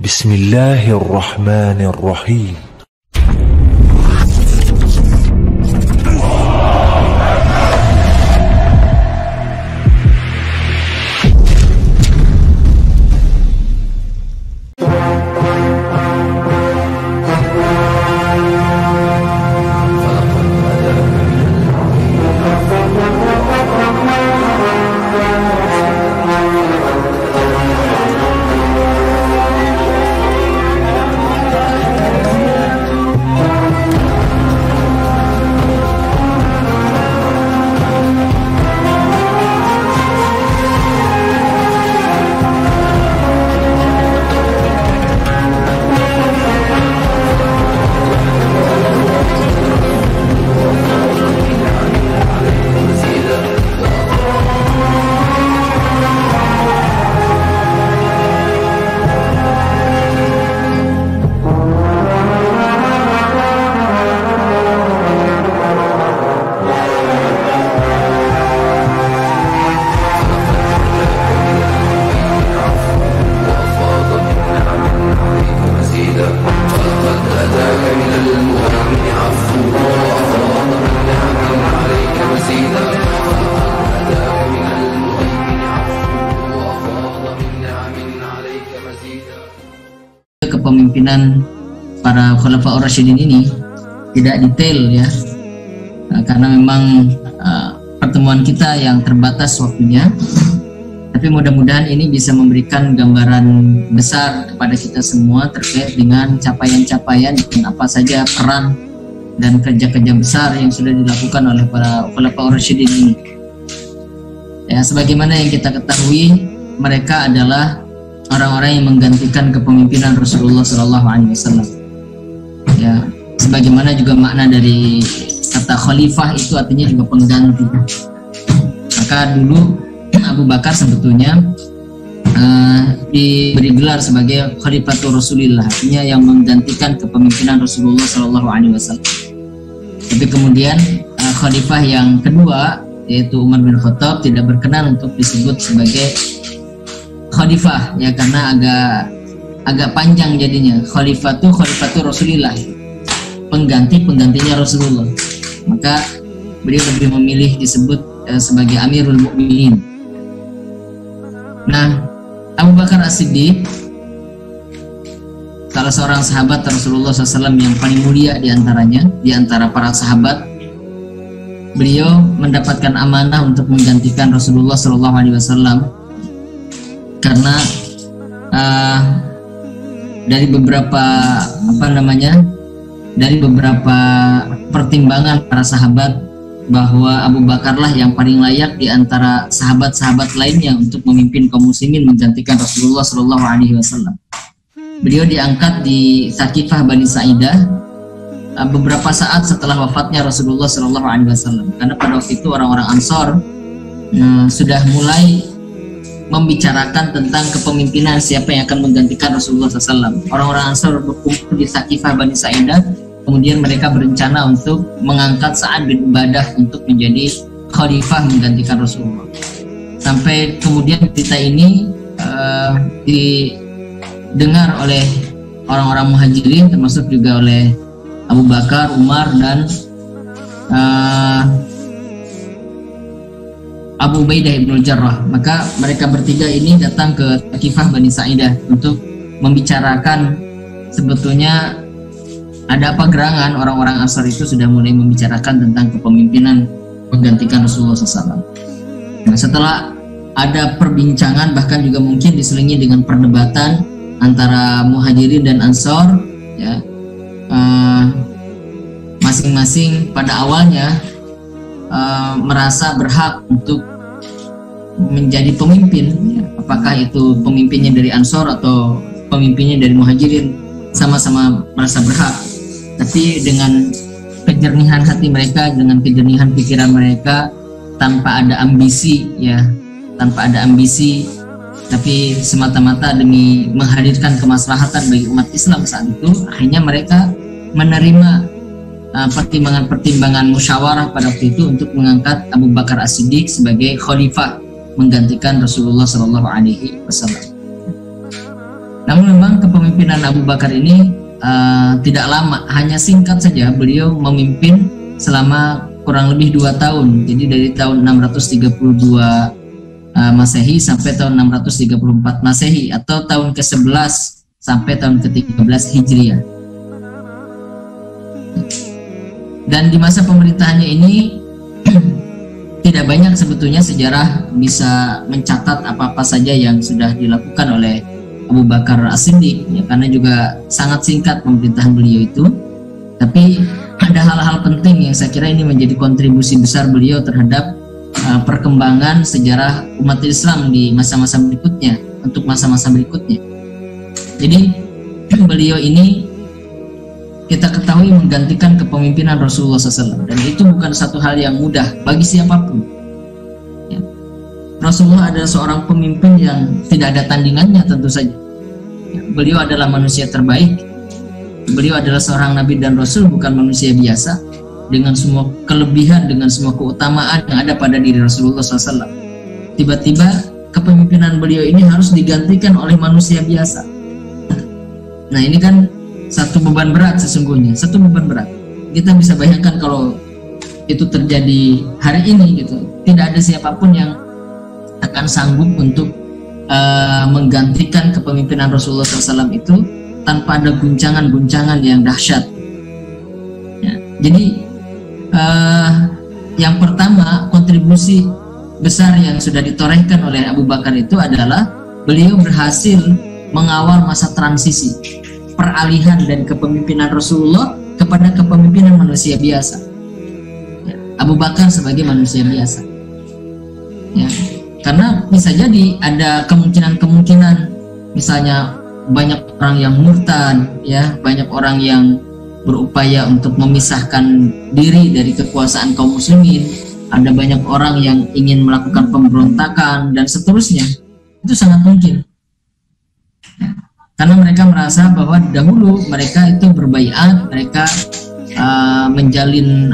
Bismillahirrahmanirrahim. Kepemimpinan para Khulafaur Rasyidin ini tidak detail ya, karena memang pertemuan kita yang terbatas waktunya, tapi mudah-mudahan ini bisa memberikan gambaran besar kepada kita semua terkait dengan capaian-capaian dan apa saja peran dan kerja-kerja besar yang sudah dilakukan oleh para Khulafaur Rasyidin ini. Ya, sebagaimana yang kita ketahui, mereka adalah orang-orang yang menggantikan kepemimpinan Rasulullah SAW. Ya, sebagaimana juga makna dari kata khalifah itu artinya juga pengganti. Maka dulu Abu Bakar sebetulnya diberi gelar sebagai Khalifatul Rasulillah, artinya yang menggantikan kepemimpinan Rasulullah SAW. Tapi kemudian khalifah yang kedua, yaitu Umar bin Khattab, tidak berkenan untuk disebut sebagai khalifah ya, karena agak panjang jadinya. Khalifatul Rasulillah, penggantinya Rasulullah. Maka beliau lebih memilih disebut sebagai Amirul Mukminin. Nah, Abu Bakar As-Siddiq, salah seorang sahabat Rasulullah SAW yang paling mulia di antara para sahabat. Beliau mendapatkan amanah untuk menggantikan Rasulullah SAW karena dari beberapa pertimbangan para sahabat, bahwa Abu Bakarlah yang paling layak di antara sahabat-sahabat lainnya untuk memimpin kaum muslimin menggantikan Rasulullah SAW. Beliau diangkat di Thaqifah Bani Sa'idah beberapa saat setelah wafatnya Rasulullah SAW, karena pada waktu itu orang-orang Ansor sudah mulai membicarakan tentang kepemimpinan siapa yang akan menggantikan Rasulullah SAW. Orang-orang Ansor berkumpul di Thaqifah Bani Sa'idah, kemudian mereka berencana untuk mengangkat Sa'ad bin Ubadah untuk menjadi khalifah menggantikan Rasulullah. Sampai kemudian cerita ini didengar oleh orang-orang Muhajirin, termasuk juga oleh Abu Bakar, Umar, dan Abu Ubaidah ibn Jarrah. Maka mereka bertiga ini datang ke Thaqifah Bani Sa'idah untuk membicarakan sebetulnya ada apa gerangan orang-orang Ansar itu sudah mulai membicarakan tentang kepemimpinan menggantikan Rasulullah SAW. Nah, setelah ada perbincangan, bahkan juga mungkin diselingi dengan perdebatan antara Muhajirin dan Ansar, ya, masing-masing pada awalnya merasa berhak untuk menjadi pemimpin, ya. Apakah itu pemimpinnya dari Ansar atau pemimpinnya dari Muhajirin, sama-sama merasa berhak. Tapi dengan kejernihan hati mereka, dengan kejernihan pikiran mereka, tanpa ada ambisi, ya, tapi semata-mata demi menghadirkan kemaslahatan bagi umat Islam saat itu, akhirnya mereka menerima pertimbangan-pertimbangan musyawarah pada waktu itu untuk mengangkat Abu Bakar As-Siddiq sebagai khalifah menggantikan Rasulullah SAW. Namun memang kepemimpinan Abu Bakar ini tidak lama, hanya singkat saja. Beliau memimpin selama kurang lebih 2 tahun. Jadi dari tahun 632 Masehi sampai tahun 634 Masehi, atau tahun ke-11 sampai tahun ke-13 Hijriah. Dan di masa pemerintahannya ini tidak banyak sebetulnya sejarah bisa mencatat apa-apa saja yang sudah dilakukan oleh Abu Bakar As-Siddiq, ya, karena juga sangat singkat pemerintahan beliau itu. Tapi ada hal-hal penting yang saya kira ini menjadi kontribusi besar beliau terhadap perkembangan sejarah umat Islam di masa-masa berikutnya, untuk masa-masa berikutnya. Jadi beliau ini kita ketahui menggantikan kepemimpinan Rasulullah SAW, dan itu bukan satu hal yang mudah bagi siapapun. Ya. Rasulullah adalah seorang pemimpin yang tidak ada tandingannya tentu saja. Ya. Beliau adalah manusia terbaik. Beliau adalah seorang nabi dan rasul, bukan manusia biasa, dengan semua kelebihan, dengan semua keutamaan yang ada pada diri Rasulullah SAW. Tiba-tiba kepemimpinan beliau ini harus digantikan oleh manusia biasa. Nah, ini kan satu beban berat sesungguhnya, satu beban berat. Kita bisa bayangkan kalau itu terjadi hari ini gitu, tidak ada siapapun yang akan sanggup untuk menggantikan kepemimpinan Rasulullah SAW itu tanpa ada guncangan-guncangan yang dahsyat. Ya, jadi yang pertama, kontribusi besar yang sudah ditorehkan oleh Abu Bakar itu adalah beliau berhasil mengawal masa transisi, peralihan dari kepemimpinan Rasulullah kepada kepemimpinan manusia biasa. Ya, Abu Bakar sebagai manusia biasa. Ya, karena bisa jadi ada kemungkinan-kemungkinan, misalnya banyak orang yang murtad, ya, banyak orang yang berupaya untuk memisahkan diri dari kekuasaan kaum muslimin, ada banyak orang yang ingin melakukan pemberontakan dan seterusnya. Itu sangat mungkin, ya, karena mereka merasa bahwa dahulu mereka itu berbaiat, mereka menjalin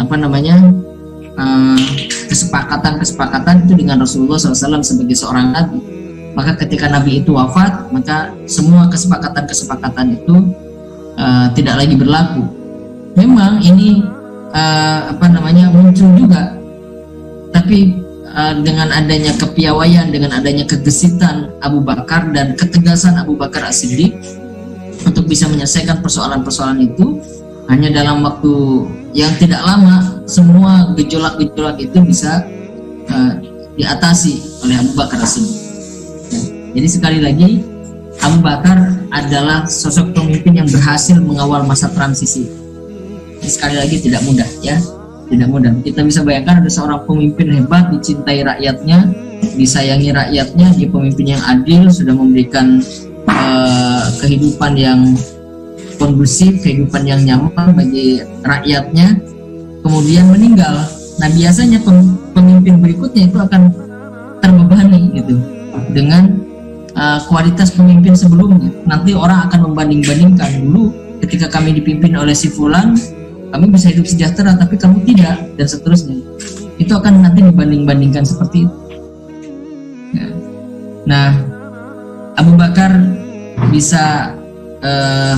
kesepakatan itu dengan Rasulullah SAW sebagai seorang nabi. Maka ketika nabi itu wafat, maka semua kesepakatan itu tidak lagi berlaku. Memang ini muncul juga, tapi dengan adanya kepiawaian, dengan adanya kegesitan Abu Bakar dan ketegasan Abu Bakar As-Siddiq untuk bisa menyelesaikan persoalan-persoalan itu, hanya dalam waktu yang tidak lama semua gejolak-gejolak itu bisa diatasi oleh Abu Bakar As-Siddiq. Ya, jadi sekali lagi, Abu Bakar adalah sosok pemimpin yang berhasil mengawal masa transisi. Ini sekali lagi tidak mudah, ya, tidak mudah. Kita bisa bayangkan ada seorang pemimpin hebat, dicintai rakyatnya, disayangi rakyatnya, dia pemimpin yang adil, sudah memberikan kehidupan yang kondusif, kehidupan yang nyaman bagi rakyatnya, kemudian meninggal. Nah, biasanya pemimpin berikutnya itu akan terbebani gitu dengan kualitas pemimpin sebelumnya. Nanti orang akan membanding-bandingkan, dulu ketika kami dipimpin oleh si fulan, kami bisa hidup sejahtera, tapi kamu tidak, dan seterusnya. Itu akan nanti dibanding-bandingkan seperti itu. Ya. Nah, Abu Bakar bisa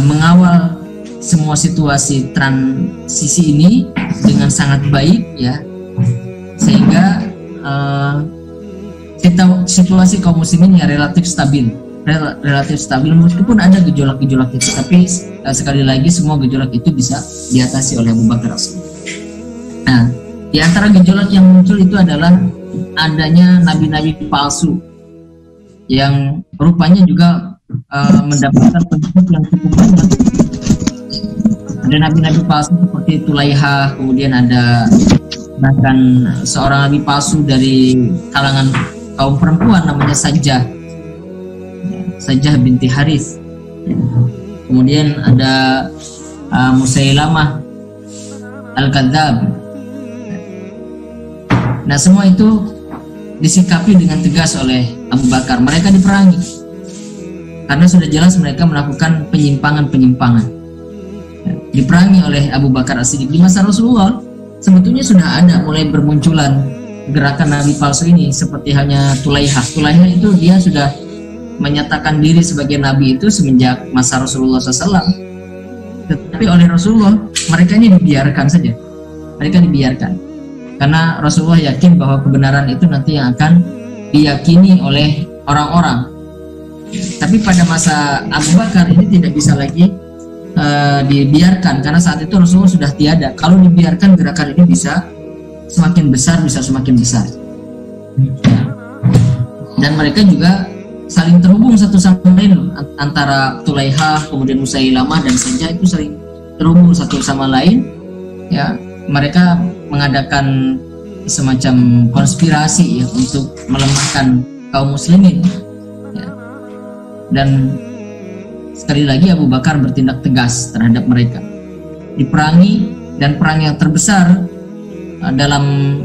mengawal semua situasi transisi ini dengan sangat baik, ya, sehingga situasi kaum muslimin ya relatif stabil, meskipun ada gejolak-gejolak itu, tapi sekali lagi semua gejolak itu bisa diatasi oleh Abu Bakar As-Siddiq. Nah, di antara gejolak yang muncul itu adalah adanya nabi-nabi palsu yang rupanya juga mendapatkan pengikut yang cukup banyak. Ada nabi-nabi palsu seperti Tulaiha, kemudian ada bahkan seorang nabi palsu dari kalangan kaum perempuan namanya Sajjah binti Harith. Kemudian ada Musailamah Al-Kadzab. Nah, semua itu disikapi dengan tegas oleh Abu Bakar. Mereka diperangi karena sudah jelas mereka melakukan penyimpangan-penyimpangan. Diperangi oleh Abu Bakar As-Siddiq. Di masa Rasulullah sebetulnya sudah ada mulai bermunculan gerakan nabi palsu ini, seperti halnya Tulaiha. Tulaiha itu dia sudah menyatakan diri sebagai nabi itu semenjak masa Rasulullah SAW. Tetapi oleh Rasulullah mereka ini dibiarkan saja. Mereka dibiarkan karena Rasulullah yakin bahwa kebenaran itu nanti yang akan diyakini oleh orang-orang. Tapi pada masa Abu Bakar ini tidak bisa lagi dibiarkan karena saat itu Rasulullah sudah tiada. Kalau dibiarkan gerakan ini bisa semakin besar, bisa semakin besar. Dan mereka juga saling terhubung satu sama lain, antara Tulaihah kemudian Musailamah dan Sajjah itu saling terhubung satu sama lain. Ya, mereka mengadakan semacam konspirasi ya untuk melemahkan kaum muslimin. Ya. Dan sekali lagi Abu Bakar bertindak tegas terhadap mereka. Diperangi, dan perang yang terbesar dalam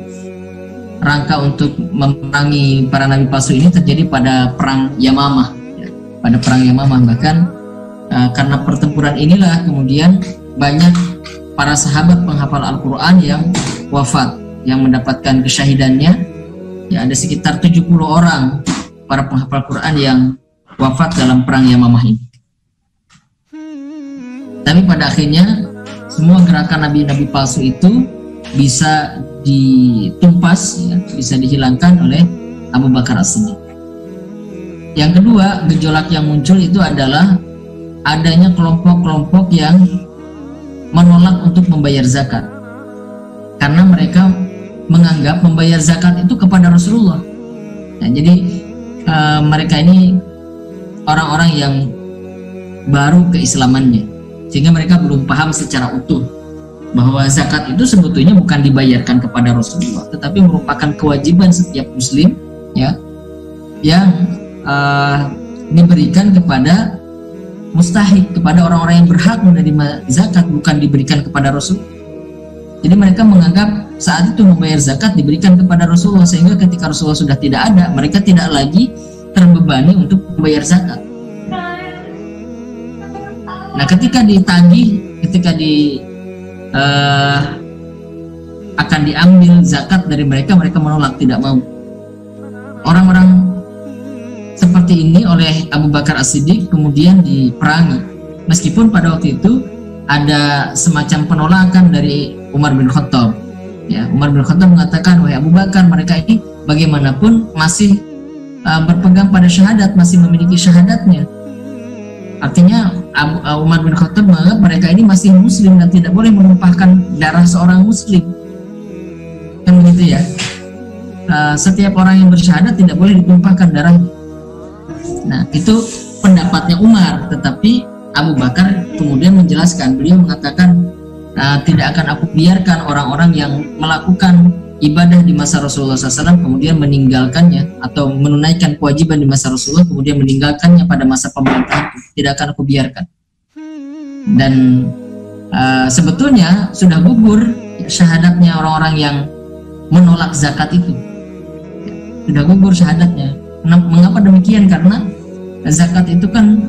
rangka untuk memerangi para nabi palsu ini terjadi pada perang Yamamah. Ya. Pada perang Yamamah bahkan karena pertempuran inilah kemudian banyak para sahabat penghafal Al-Quran yang wafat, yang mendapatkan kesyahidannya. Ya, ada sekitar 70 orang para penghafal Quran yang wafat dalam perang Yamamah ini. Tapi pada akhirnya semua gerakan nabi-nabi palsu itu bisa ditumpas, ya, bisa dihilangkan oleh Abu Bakar As-Siddiq. Yang kedua, gejolak yang muncul itu adalah adanya kelompok-kelompok yang menolak untuk membayar zakat karena mereka menganggap membayar zakat itu kepada Rasulullah. Nah, jadi mereka ini orang-orang yang baru keislamannya, sehingga mereka belum paham secara utuh bahwa zakat itu sebetulnya bukan dibayarkan kepada Rasulullah, tetapi merupakan kewajiban setiap muslim, ya, yang diberikan kepada mustahik, kepada orang-orang yang berhak menerima zakat, bukan diberikan kepada Rasul. Jadi mereka menganggap saat itu membayar zakat diberikan kepada Rasulullah, sehingga ketika Rasulullah sudah tidak ada, mereka tidak lagi terbebani untuk membayar zakat. Nah, ketika ditagih, ketika akan diambil zakat dari mereka, mereka menolak, tidak mau. Orang-orang seperti ini oleh Abu Bakar As-Siddiq kemudian diperangi, meskipun pada waktu itu ada semacam penolakan dari Umar bin Khattab. Ya, Umar bin Khattab mengatakan, wahai Abu Bakar, mereka ini bagaimanapun masih berpegang pada syahadat, masih memiliki syahadatnya. Artinya Umar bin Khattab menganggap mereka ini masih muslim dan tidak boleh menumpahkan darah seorang muslim. Kan begitu ya? Setiap orang yang bersyahadat tidak boleh ditumpahkan darahnya. Nah, itu pendapatnya Umar, tetapi Abu Bakar kemudian menjelaskan, beliau mengatakan tidak akan aku biarkan orang-orang yang melakukan ibadah di masa Rasulullah SAW kemudian meninggalkannya, atau menunaikan kewajiban di masa Rasulullah kemudian meninggalkannya pada masa pemerintahan. Tidak akan aku biarkan. Dan sebetulnya sudah gugur syahadatnya orang-orang yang menolak zakat itu. Sudah gugur syahadatnya. Mengapa demikian? Karena zakat itu kan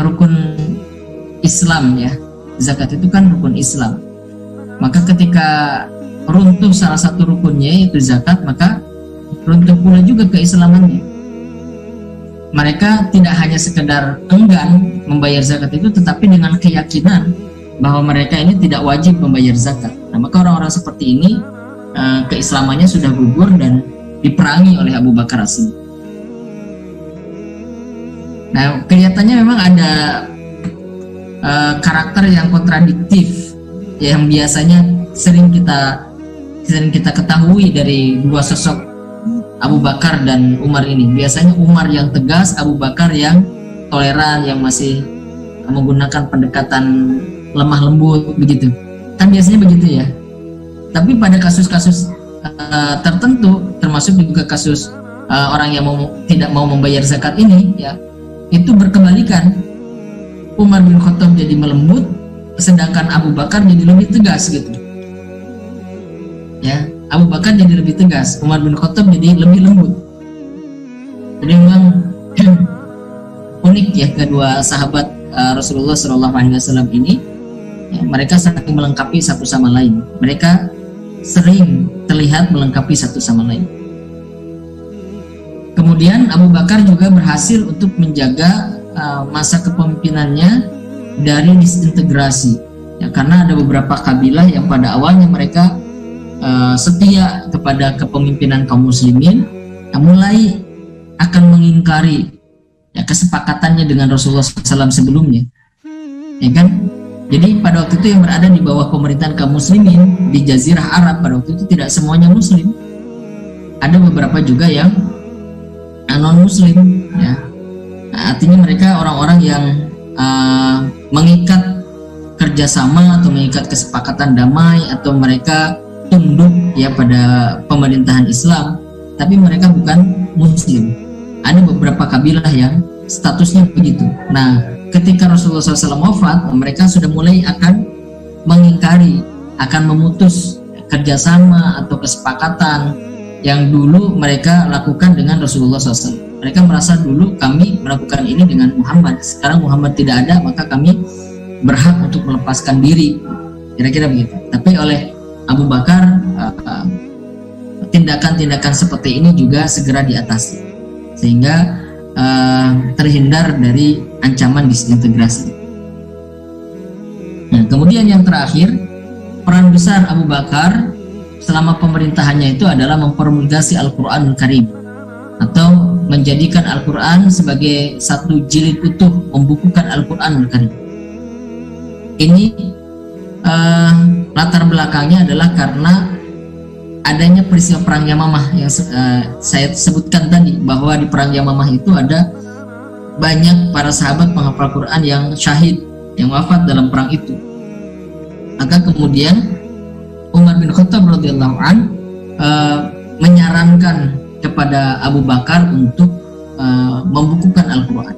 rukun Islam, ya. Zakat itu kan rukun Islam. Maka ketika runtuh salah satu rukunnya, yaitu zakat, maka runtuh pula juga keislamannya. Mereka tidak hanya sekedar enggan membayar zakat itu, tetapi dengan keyakinan bahwa mereka ini tidak wajib membayar zakat. Nah, maka orang-orang seperti ini keislamannya sudah gugur dan diperangi oleh Abu Bakar As-Siddiq. Nah, kelihatannya memang ada karakter yang kontradiktif, yang biasanya sering kita ketahui dari dua sosok Abu Bakar dan Umar ini. Biasanya Umar yang tegas, Abu Bakar yang toleran, yang masih menggunakan pendekatan lemah lembut, begitu. Kan biasanya begitu ya. Tapi pada kasus-kasus tertentu, termasuk juga kasus orang yang tidak mau membayar zakat ini, ya, itu berkebalikan. Umar bin Khattab jadi melembut, sedangkan Abu Bakar jadi lebih tegas, gitu. Ya, Abu Bakar jadi lebih tegas, Umar bin Khattab jadi lebih lembut. Jadi memang unik ya kedua sahabat Rasulullah SAW ini. Ya, mereka saling melengkapi satu sama lain. Mereka sering terlihat melengkapi satu sama lain. Kemudian Kemudian Abu Bakar juga berhasil untuk menjaga masa kepemimpinannya dari disintegrasi, ya, karena ada beberapa kabilah yang pada awalnya mereka setia kepada kepemimpinan kaum muslimin, mulai akan mengingkari, ya, kesepakatannya dengan Rasulullah SAW sebelumnya, ya kan? Jadi pada waktu itu yang berada di bawah pemerintahan kaum muslimin di Jazirah Arab pada waktu itu tidak semuanya muslim, ada beberapa juga yang non muslim, ya. Nah, artinya mereka orang-orang yang mengikat kerjasama atau mengikat kesepakatan damai, atau mereka tunduk, ya, pada pemerintahan Islam, tapi mereka bukan muslim. Ada beberapa kabilah yang statusnya begitu. Nah, ketika Rasulullah SAW wafat, mereka sudah mulai akan mengingkari, akan memutus kerjasama atau kesepakatan yang dulu mereka lakukan dengan Rasulullah SAW. Mereka merasa dulu kami melakukan ini dengan Muhammad, sekarang Muhammad tidak ada, maka kami berhak untuk melepaskan diri, kira-kira begitu. Tapi oleh Abu Bakar, tindakan-tindakan seperti ini juga segera diatasi, sehingga terhindar dari ancaman disintegrasi. Nah, kemudian yang terakhir, peran besar Abu Bakar selama pemerintahannya itu adalah mempromulgasi Al-Quranul Karim, atau menjadikan Al-Quran sebagai satu jilid utuh, membukukan Al-Quranul Karim. Ini latar belakangnya adalah karena adanya peristiwa Perang Yamamah yang saya sebutkan tadi, bahwa di Perang Yamamah itu ada banyak para sahabat penghafal Quran yang syahid, yang wafat dalam perang itu. Maka kemudian Umar bin Khattab radhiyallahu an menyarankan kepada Abu Bakar untuk membukukan Al-Quran.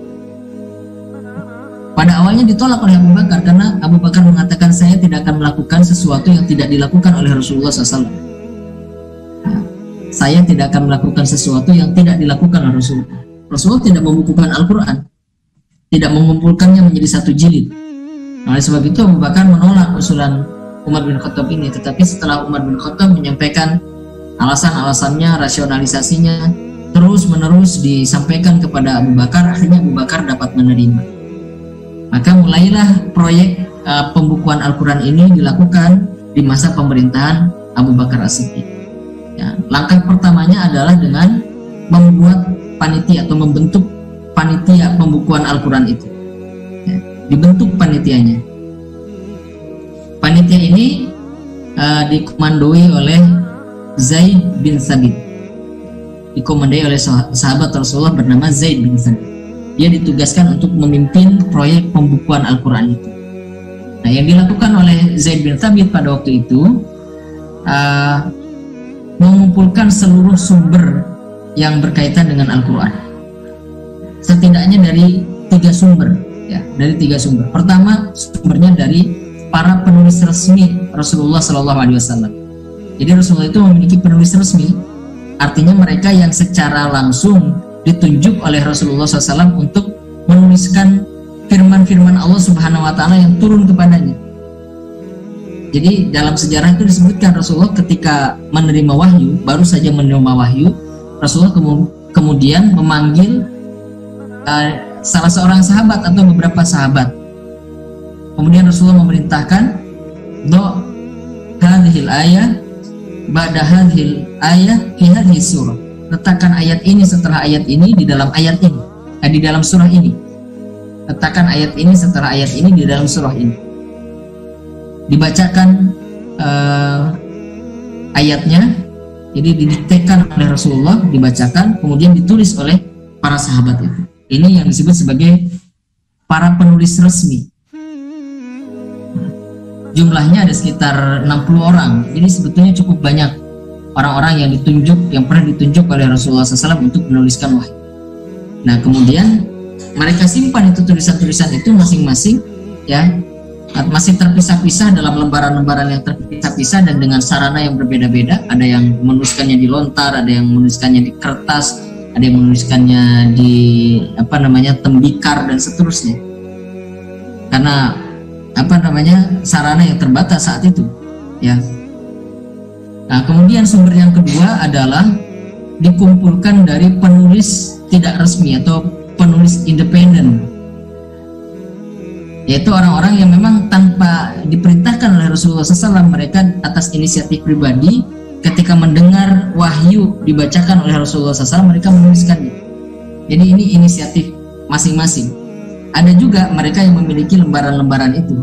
Pada awalnya ditolak oleh Abu Bakar karena Abu Bakar mengatakan, saya tidak akan melakukan sesuatu yang tidak dilakukan oleh Rasulullah SAW. Saya tidak akan melakukan sesuatu yang tidak dilakukan oleh Rasulullah. Rasulullah tidak membukukan Al-Quran, tidak mengumpulkannya menjadi satu jilid. Oleh sebab itu Abu Bakar menolak usulan Umar bin Khattab ini. Tetapi setelah Umar bin Khattab menyampaikan alasan-alasannya, rasionalisasinya, terus menerus disampaikan kepada Abu Bakar, akhirnya Abu Bakar dapat menerima. Maka mulailah proyek pembukuan Al-Quran ini dilakukan di masa pemerintahan Abu Bakar As-Siddiq. Ya, langkah pertamanya adalah dengan membuat panitia atau membentuk panitia pembukuan Al-Quran itu. Ya, dibentuk panitianya. Panitia ini dikomandoi oleh Zaid bin Thabit, dikomandoi oleh sahabat Rasulullah bernama Zaid bin Thabit. Dia ditugaskan untuk memimpin proyek pembukuan Al-Quran itu. Nah, yang dilakukan oleh Zaid bin Thabit pada waktu itu mengumpulkan seluruh sumber yang berkaitan dengan Al-Quran, setidaknya dari 3 sumber, ya, dari 3 sumber. Pertama, sumbernya dari para penulis resmi Rasulullah SAW. Jadi Rasulullah itu memiliki penulis resmi, artinya mereka yang secara langsung ditunjuk oleh Rasulullah SAW untuk menuliskan firman-firman Allah Subhanahu Wa Taala yang turun kepadanya. Jadi dalam sejarah itu disebutkan Rasulullah ketika menerima wahyu, baru saja menerima wahyu, Rasulullah kemudian memanggil salah seorang sahabat atau beberapa sahabat. Kemudian Rasulullah memerintahkan, do hadhil ayah ba'da hadhil ayah fi hadhihi surah. Letakkan ayat ini setelah ayat ini di dalam ayat ini, di dalam surah ini. Letakkan ayat ini setelah ayat ini di dalam surah ini. Dibacakan ayatnya, jadi didiktekan oleh Rasulullah, dibacakan, kemudian ditulis oleh para sahabat itu. Ini yang disebut sebagai para penulis resmi. Jumlahnya ada sekitar 60 orang. Jadi sebetulnya cukup banyak orang-orang yang ditunjuk, yang pernah ditunjuk oleh Rasulullah SAW untuk menuliskan wahyu. Nah, kemudian mereka simpan itu tulisan-tulisan itu masing-masing, ya, masih terpisah-pisah dalam lembaran-lembaran yang terpisah-pisah dan dengan sarana yang berbeda-beda. Ada yang menuliskannya di lontar, ada yang menuliskannya di kertas, ada yang menuliskannya di tembikar dan seterusnya. Karena sarana yang terbatas saat itu, ya. Nah, kemudian sumber yang kedua adalah dikumpulkan dari penulis tidak resmi atau penulis independen, yaitu orang-orang yang memang tanpa diperintahkan oleh Rasulullah SAW, mereka atas inisiatif pribadi ketika mendengar wahyu dibacakan oleh Rasulullah SAW mereka menuliskannya. Jadi ini inisiatif masing-masing. Ada juga mereka yang memiliki lembaran-lembaran itu.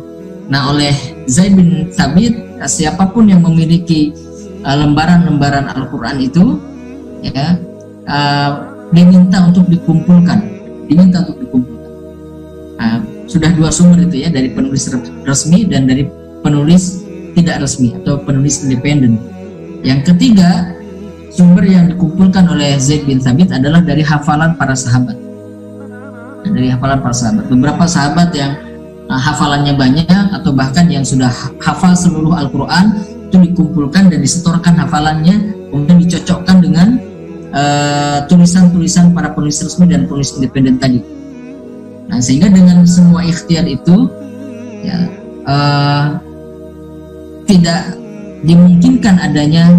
Nah, oleh Zaid bin Thabit, siapapun yang memiliki lembaran-lembaran Al-Quran itu, ya, diminta untuk dikumpulkan. Sudah dua sumber itu ya, dari penulis resmi dan dari penulis tidak resmi atau penulis independen. Yang ketiga, sumber yang dikumpulkan oleh Zaid bin Thabit adalah dari hafalan para sahabat. Dari hafalan para sahabat, beberapa sahabat yang hafalannya banyak atau bahkan yang sudah hafal seluruh Al-Quran itu dikumpulkan dan disetorkan hafalannya, kemudian dicocokkan dengan tulisan-tulisan para penulis resmi dan penulis independen tadi. Nah, sehingga dengan semua ikhtiar itu ya, tidak dimungkinkan adanya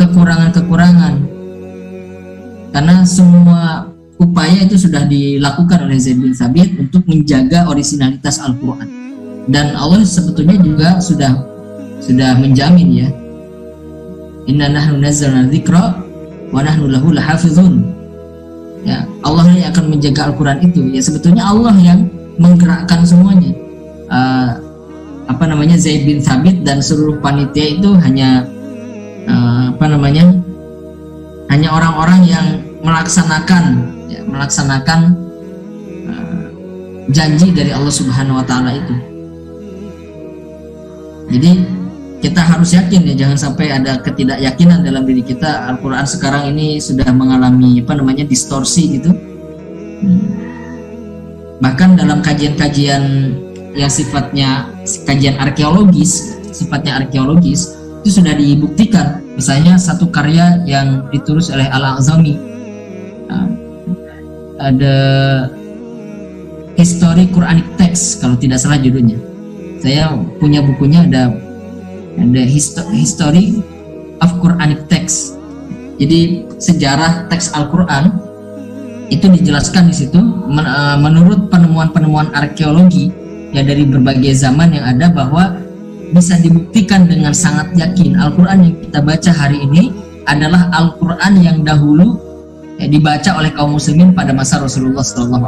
kekurangan-kekurangan, karena semua upaya itu sudah dilakukan oleh Zaid bin Thabit untuk menjaga originalitas Al-Quran, dan Allah sebetulnya juga sudah menjamin ya, inna nahnu nazzalna dzikra wa nahnu lahu lahafizun. Ya, Allah yang akan menjaga Al-Quran itu. Ya, sebetulnya Allah yang menggerakkan semuanya. Zaid bin Thabit dan seluruh panitia itu hanya hanya orang-orang yang melaksanakan janji dari Allah Subhanahu wa taala itu. Jadi kita harus yakin ya, jangan sampai ada ketidakyakinan dalam diri kita. Al-Quran sekarang ini sudah mengalami distorsi gitu. Bahkan dalam kajian-kajian yang sifatnya arkeologis itu sudah dibuktikan. Misalnya satu karya yang ditulis oleh Al-A'zami, ada History Quranic Text kalau tidak salah judulnya. Saya punya bukunya, ada History of Quranic Text. Jadi sejarah teks Al-Quran itu dijelaskan di situ menurut penemuan-penemuan arkeologi ya dari berbagai zaman yang ada, bahwa bisa dibuktikan dengan sangat yakin Al-Quran yang kita baca hari ini adalah Al-Quran yang dahulu dibaca oleh kaum muslimin pada masa Rasulullah SAW.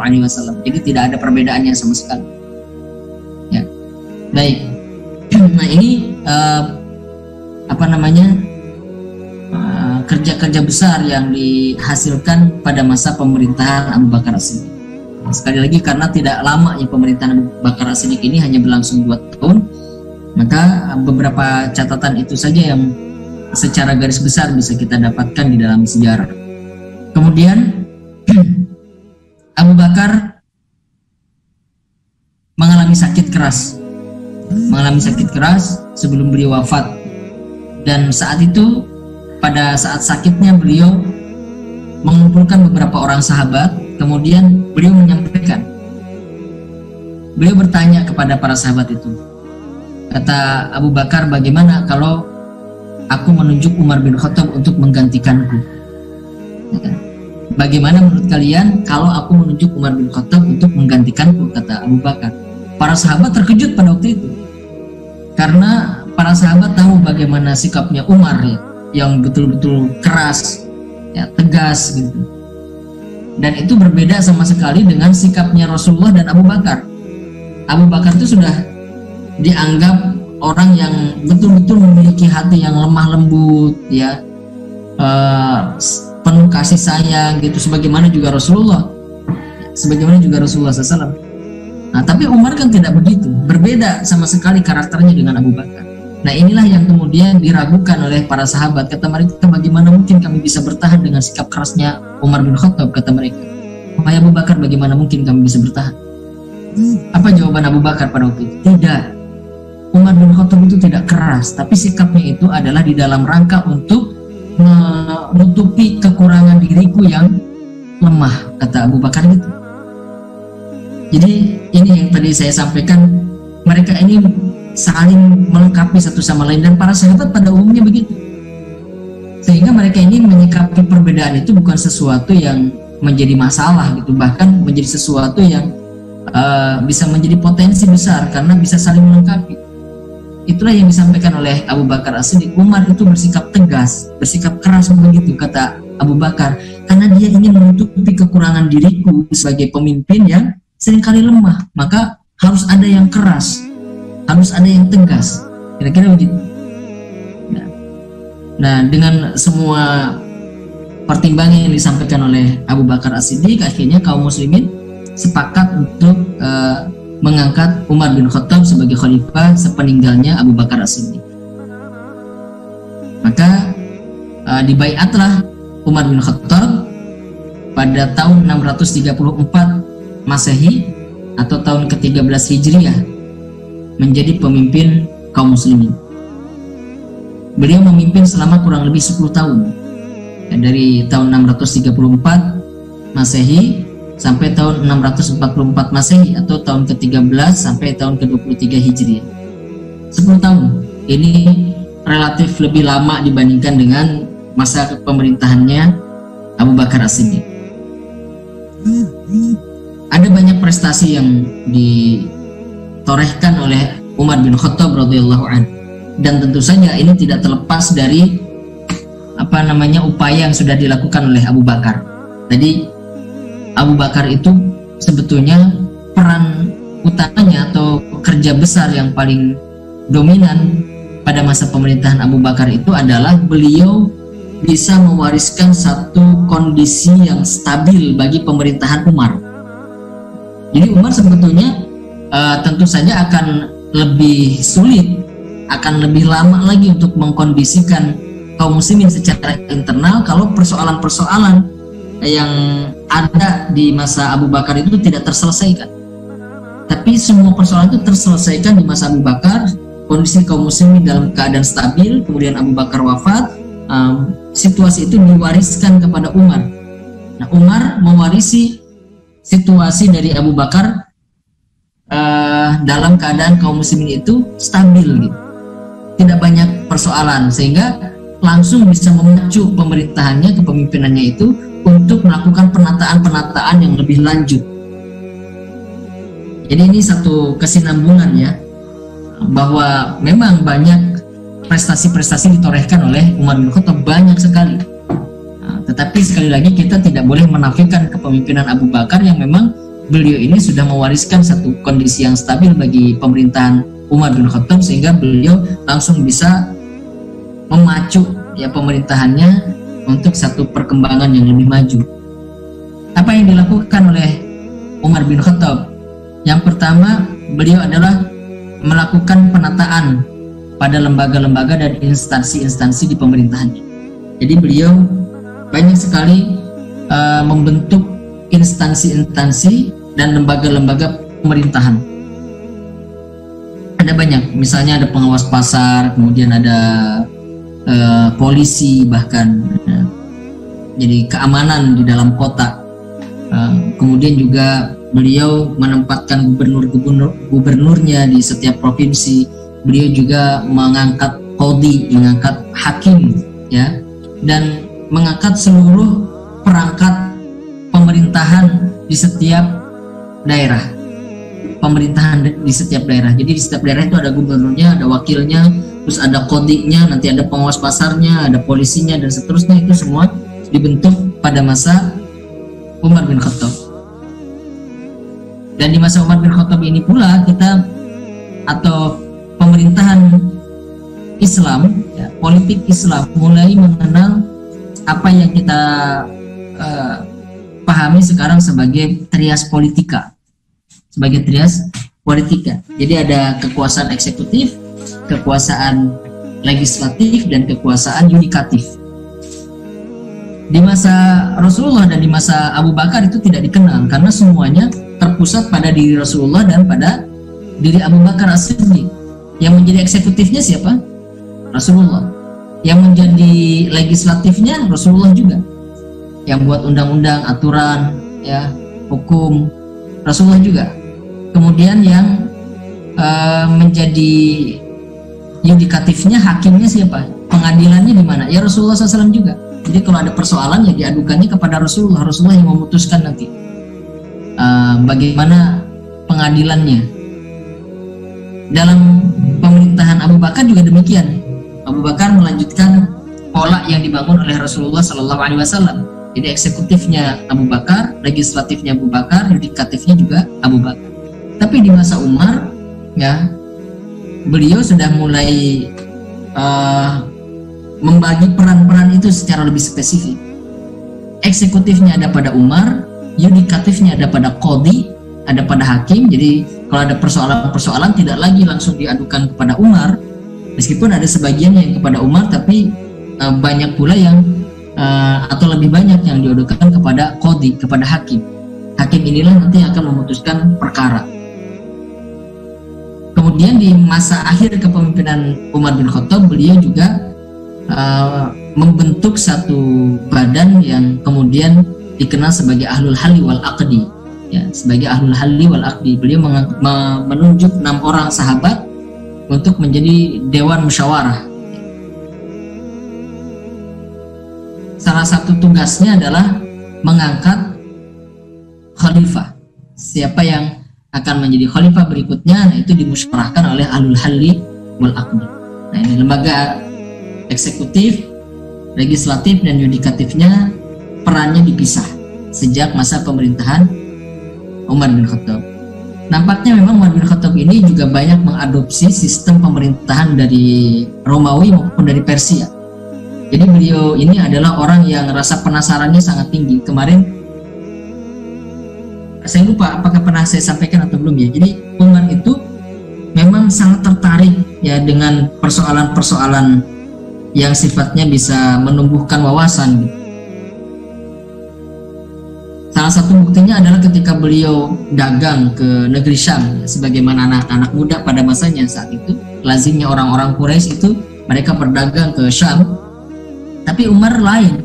Jadi tidak ada perbedaannya sama sekali. Ya, baik. Nah, ini kerja-kerja besar yang dihasilkan pada masa pemerintahan Abu Bakar As-Siddiq. Sekali lagi, karena tidak lama ya pemerintahan Abu Bakar As-Siddiq ini hanya berlangsung 2 tahun, maka beberapa catatan itu saja yang secara garis besar bisa kita dapatkan di dalam sejarah. Kemudian Abu Bakar mengalami sakit keras sebelum beliau wafat, dan saat itu pada saat sakitnya beliau mengumpulkan beberapa orang sahabat. Kemudian beliau bertanya kepada para sahabat itu, kata Abu Bakar, bagaimana kalau aku menunjuk Umar bin Khattab untuk menggantikanku? Bagaimana menurut kalian kalau aku menunjuk Umar bin Khattab untuk menggantikanku, kata Abu Bakar. Para sahabat terkejut pada waktu itu, karena para sahabat tahu bagaimana sikapnya Umar ya, yang betul-betul keras, ya, tegas gitu. Dan itu berbeda sama sekali dengan sikapnya Rasulullah dan Abu Bakar. Abu Bakar itu sudah dianggap orang yang betul-betul memiliki hati yang lemah lembut, ya, penuh kasih sayang gitu, sebagaimana juga Rasulullah SAW. Nah, tapi Umar kan tidak begitu, berbeda sama sekali karakternya dengan Abu Bakar. Nah, inilah yang kemudian diragukan oleh para sahabat. Kata mereka, bagaimana mungkin kami bisa bertahan dengan sikap kerasnya Umar bin Khattab, kata mereka. Wahai Abu Bakar, bagaimana mungkin kami bisa bertahan? Apa jawaban Abu Bakar pada waktu itu? Tidak, Umar bin Khattab itu tidak keras, tapi sikapnya itu adalah di dalam rangka untuk menutupi kekurangan diriku yang lemah, kata Abu Bakar gitu. Jadi ini yang tadi saya sampaikan, mereka ini saling melengkapi satu sama lain, dan para sahabat pada umumnya begitu. sehingga mereka ini menyikapi perbedaan itu bukan sesuatu yang menjadi masalah gitu, bahkan menjadi sesuatu yang bisa menjadi potensi besar karena bisa saling melengkapi. Itulah yang disampaikan oleh Abu Bakar As-Siddiq. Umar itu bersikap tegas, bersikap keras begitu, kata Abu Bakar, karena dia ingin menutupi kekurangan diriku sebagai pemimpin yang seringkali lemah, maka harus ada yang keras, harus ada yang tegas, kira-kira begitu. Nah, dengan semua pertimbangan yang disampaikan oleh Abu Bakar As-Siddiq, akhirnya kaum muslimin sepakat untuk mengangkat Umar bin Khattab sebagai khalifah sepeninggalnya Abu Bakar As-Siddiq. Maka dibaiatlah Umar bin Khattab pada tahun 634 Masehi atau tahun ke-13 Hijriah menjadi pemimpin kaum muslimin. Beliau memimpin selama kurang lebih 10 tahun, dari tahun 634 Masehi sampai tahun 644 Masehi atau tahun ke-13 sampai tahun ke-23 Hijriah. 10 tahun. Ini relatif lebih lama dibandingkan dengan masa pemerintahannya Abu Bakar As-Siddiq. Ada banyak prestasi yang ditorehkan oleh Umar bin Khattab radhiyallahu anhu, dan tentu saja ini tidak terlepas dari upaya yang sudah dilakukan oleh Abu Bakar. Tadi Abu Bakar itu sebetulnya peran utamanya atau kerja besar yang paling dominan pada masa pemerintahan Abu Bakar itu adalah beliau bisa mewariskan satu kondisi yang stabil bagi pemerintahan Umar. Jadi Umar sebetulnya tentu saja akan lebih sulit, akan lebih lama lagi untuk mengkondisikan kaum muslimin secara internal kalau persoalan-persoalan yang ada di masa Abu Bakar itu tidak terselesaikan. Tapi semua persoalan itu terselesaikan di masa Abu Bakar, kondisi kaum muslimin dalam keadaan stabil, kemudian Abu Bakar wafat, situasi itu diwariskan kepada Umar. Nah, Umar mewarisi situasi dari Abu Bakar dalam keadaan kaum muslimin itu stabil gitu. Tidak banyak persoalan, sehingga langsung bisa memacu pemerintahannya, kepemimpinannya itu untuk melakukan penataan-penataan yang lebih lanjut. Jadi ini satu kesinambungan ya, bahwa memang banyak prestasi-prestasi ditorehkan oleh Umar bin Khattab, banyak sekali. Tetapi sekali lagi kita tidak boleh menafikan kepemimpinan Abu Bakar yang memang beliau ini sudah mewariskan satu kondisi yang stabil bagi pemerintahan Umar bin Khattab, sehingga beliau langsung bisa memacu ya pemerintahannya untuk satu perkembangan yang lebih maju. Apa yang dilakukan oleh Umar bin Khattab? Yang pertama, beliau adalah melakukan penataan pada lembaga-lembaga dan instansi-instansi di pemerintahannya. Jadi beliau banyak sekali membentuk instansi-instansi dan lembaga-lembaga pemerintahan. Ada banyak, misalnya ada pengawas pasar, kemudian ada polisi, bahkan jadi keamanan di dalam kota. Kemudian juga beliau menempatkan gubernurnya di setiap provinsi. Beliau juga mengangkat qadhi, mengangkat hakim ya, dan mengangkat seluruh perangkat pemerintahan di setiap daerah. Jadi di setiap daerah itu ada gubernurnya, ada wakilnya, terus ada qadhinya, nanti ada pengawas pasarnya, ada polisinya, dan seterusnya. Itu semua dibentuk pada masa Umar bin Khattab. Dan di masa Umar bin Khattab ini pula kita, atau pemerintahan Islam ya, politik Islam mulai mengenal apa yang kita pahami sekarang sebagai trias politika. Jadi ada kekuasaan eksekutif, kekuasaan legislatif, dan kekuasaan yudikatif. Di masa Rasulullah dan di masa Abu Bakar itu tidak dikenal, karena semuanya terpusat pada diri Rasulullah dan pada diri Abu Bakar As-Siddiq. Yang menjadi eksekutifnya siapa? Rasulullah. Yang menjadi legislatifnya Rasulullah juga. Yang buat undang-undang, aturan, ya, hukum, Rasulullah juga. Kemudian yang menjadi yudikatifnya, hakimnya siapa? pengadilannya di mana? Ya Rasulullah SAW juga. Jadi kalau ada persoalan ya diadukannya kepada Rasulullah. Rasulullah yang memutuskan nanti bagaimana pengadilannya. Dalam pemerintahan Abu Bakar juga demikian. Abu Bakar melanjutkan pola yang dibangun oleh Rasulullah SAW. Jadi eksekutifnya Abu Bakar, legislatifnya Abu Bakar, yudikatifnya juga Abu Bakar. Tapi di masa Umar, ya, beliau sudah mulai membagi peran-peran itu secara lebih spesifik. Eksekutifnya ada pada Umar, yudikatifnya ada pada qadhi, ada pada hakim. Jadi kalau ada persoalan-persoalan tidak lagi langsung diadukan kepada Umar, meskipun ada sebagian yang kepada Umar, tapi banyak pula yang atau lebih banyak yang diadukan kepada qadhi, kepada hakim. Hakim inilah nanti yang akan memutuskan perkara. Kemudian di masa akhir kepemimpinan Umar bin Khattab, beliau juga membentuk satu badan yang kemudian dikenal sebagai Ahlul Halli wal Aqdi. Ya, sebagai Ahlul Halli wal Aqdi, beliau menunjuk 6 orang sahabat untuk menjadi dewan musyawarah. Salah satu tugasnya adalah mengangkat khalifah. Siapa yang akan menjadi khalifah berikutnya, nah itu dimusyawarahkan oleh Ahlul Halli wal Aqdi. Nah, ini lembaga eksekutif, legislatif, dan yudikatifnya perannya dipisah sejak masa pemerintahan Umar bin Khattab. Nampaknya memang Umar bin Khattab ini juga banyak mengadopsi sistem pemerintahan dari Romawi maupun dari Persia. Jadi beliau ini adalah orang yang rasa penasarannya sangat tinggi. Kemarin saya lupa apakah pernah saya sampaikan atau belum ya. Jadi Umar itu memang sangat tertarik ya dengan persoalan-persoalan yang sifatnya bisa menumbuhkan wawasan gitu. Salah satu buktinya adalah ketika beliau dagang ke negeri Syam, sebagaimana anak-anak muda pada masanya saat itu, lazimnya orang-orang Quraisy itu mereka berdagang ke Syam. Tapi Umar lain.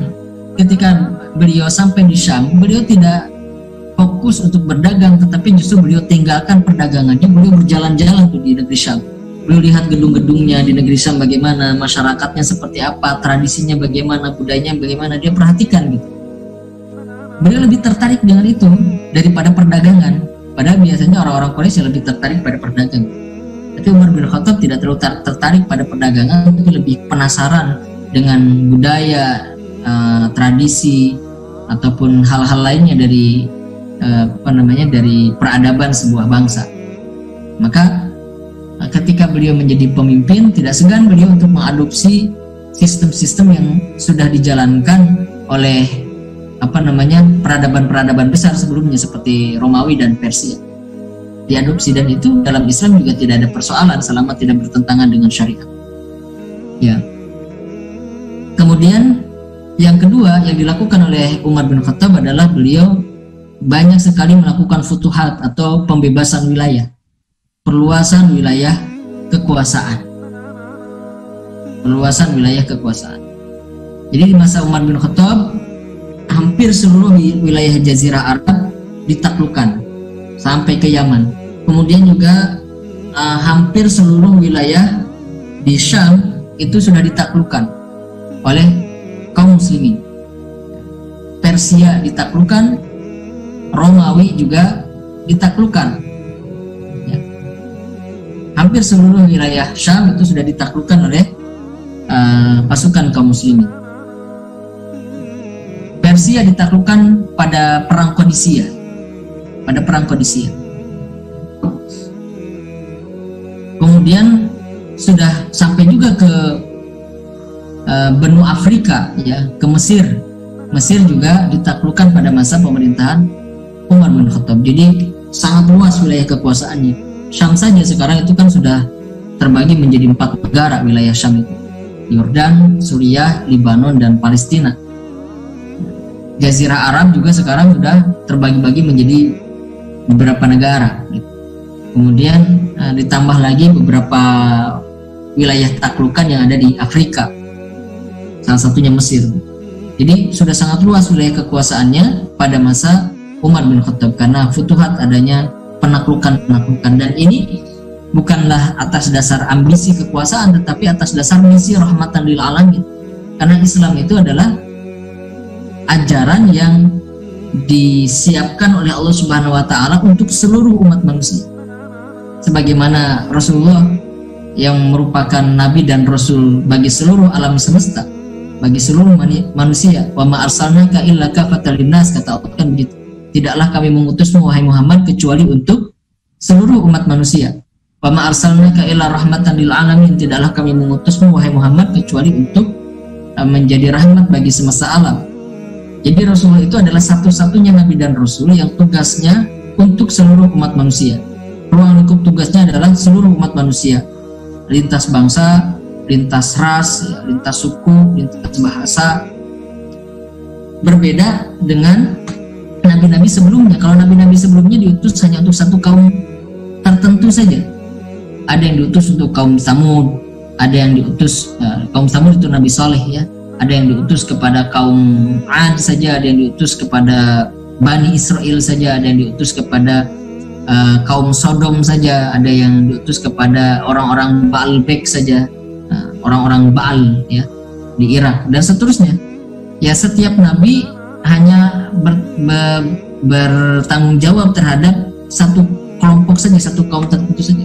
Ketika beliau sampai di Syam, beliau tidak fokus untuk berdagang, tetapi justru beliau tinggalkan perdagangannya, beliau berjalan-jalan tuh di negeri Syam. Beliau lihat gedung-gedungnya di negeri Syam bagaimana, masyarakatnya seperti apa, tradisinya bagaimana, budayanya bagaimana, dia perhatikan gitu. Beliau lebih tertarik dengan itu daripada perdagangan. Padahal biasanya orang-orang Quraisy lebih tertarik pada perdagangan. Tapi Umar bin Khattab tidak terlalu tertarik pada perdagangan, tapi lebih penasaran dengan budaya, tradisi, ataupun hal-hal lainnya dari dari peradaban sebuah bangsa. Maka ketika beliau menjadi pemimpin, tidak segan beliau untuk mengadopsi sistem-sistem yang sudah dijalankan oleh peradaban-peradaban besar sebelumnya seperti Romawi dan Persia. Diadopsi, dan itu dalam Islam juga tidak ada persoalan selama tidak bertentangan dengan syariat. Ya. Kemudian yang kedua yang dilakukan oleh Umar bin Khattab adalah beliau banyak sekali melakukan futuhat atau pembebasan wilayah, perluasan wilayah kekuasaan. Perluasan wilayah kekuasaan. Jadi di masa Umar bin Khattab hampir seluruh wilayah Jazirah Arab ditaklukkan sampai ke Yaman. Kemudian juga hampir seluruh wilayah di Syam itu sudah ditaklukkan oleh kaum muslimin. Persia ditaklukkan, Romawi juga ditaklukkan. Ya. Hampir seluruh wilayah Syam itu sudah ditaklukkan oleh pasukan kaum muslimin. Persia ditaklukkan pada perang Qadisiyah. Pada perang Qadisiyah. Kemudian sudah sampai juga ke benua Afrika, ya, ke Mesir. Mesir juga ditaklukkan pada masa pemerintahan Umar bin Khattab. Jadi sangat luas wilayah kekuasaannya. Syam saja sekarang itu kan sudah terbagi menjadi 4 negara wilayah Syam itu: Yordan, Suriah, Libanon, dan Palestina. Jazirah Arab juga sekarang sudah terbagi-bagi menjadi beberapa negara. Kemudian ditambah lagi beberapa wilayah taklukan yang ada di Afrika, salah satunya Mesir. Jadi sudah sangat luas wilayah kekuasaannya pada masa Umar bin Khattab karena futuhat, adanya penaklukan. Dan ini bukanlah atas dasar ambisi kekuasaan, tetapi atas dasar misi rahmatan lil alamin. Karena Islam itu adalah ajaran yang disiapkan oleh Allah Subhanahu wa taala untuk seluruh umat manusia. Sebagaimana Rasulullah yang merupakan nabi dan rasul bagi seluruh alam semesta, bagi seluruh manusia. Wa ma arsalnaka illa kafatan linnas, kata Allah kan begitu. Tidaklah kami mengutusmu wahai Muhammad kecuali untuk seluruh umat manusia. Wa ma arsalnaka illa rahmatan lil alamin, tidaklah kami mengutusmu wahai Muhammad kecuali untuk menjadi rahmat bagi semesta alam. Jadi Rasulullah itu adalah satu-satunya nabi dan rasul yang tugasnya untuk seluruh umat manusia. Ruang lingkup tugasnya adalah seluruh umat manusia, lintas bangsa, lintas ras, lintas suku, lintas bahasa. Berbeda dengan nabi-nabi sebelumnya. Kalau nabi-nabi sebelumnya diutus hanya untuk satu kaum tertentu saja. Ada yang diutus untuk kaum Samud, ada yang diutus kaum Samud itu Nabi Saleh ya. Ada yang diutus kepada kaum Ad saja, ada yang diutus kepada Bani Israel saja, ada yang diutus kepada kaum Sodom saja, ada yang diutus kepada orang-orang Baalbek saja, orang-orang Baal ya di Irak dan seterusnya. Ya, setiap nabi hanya bertanggung jawab terhadap satu kelompok saja, satu kaum tertentu saja.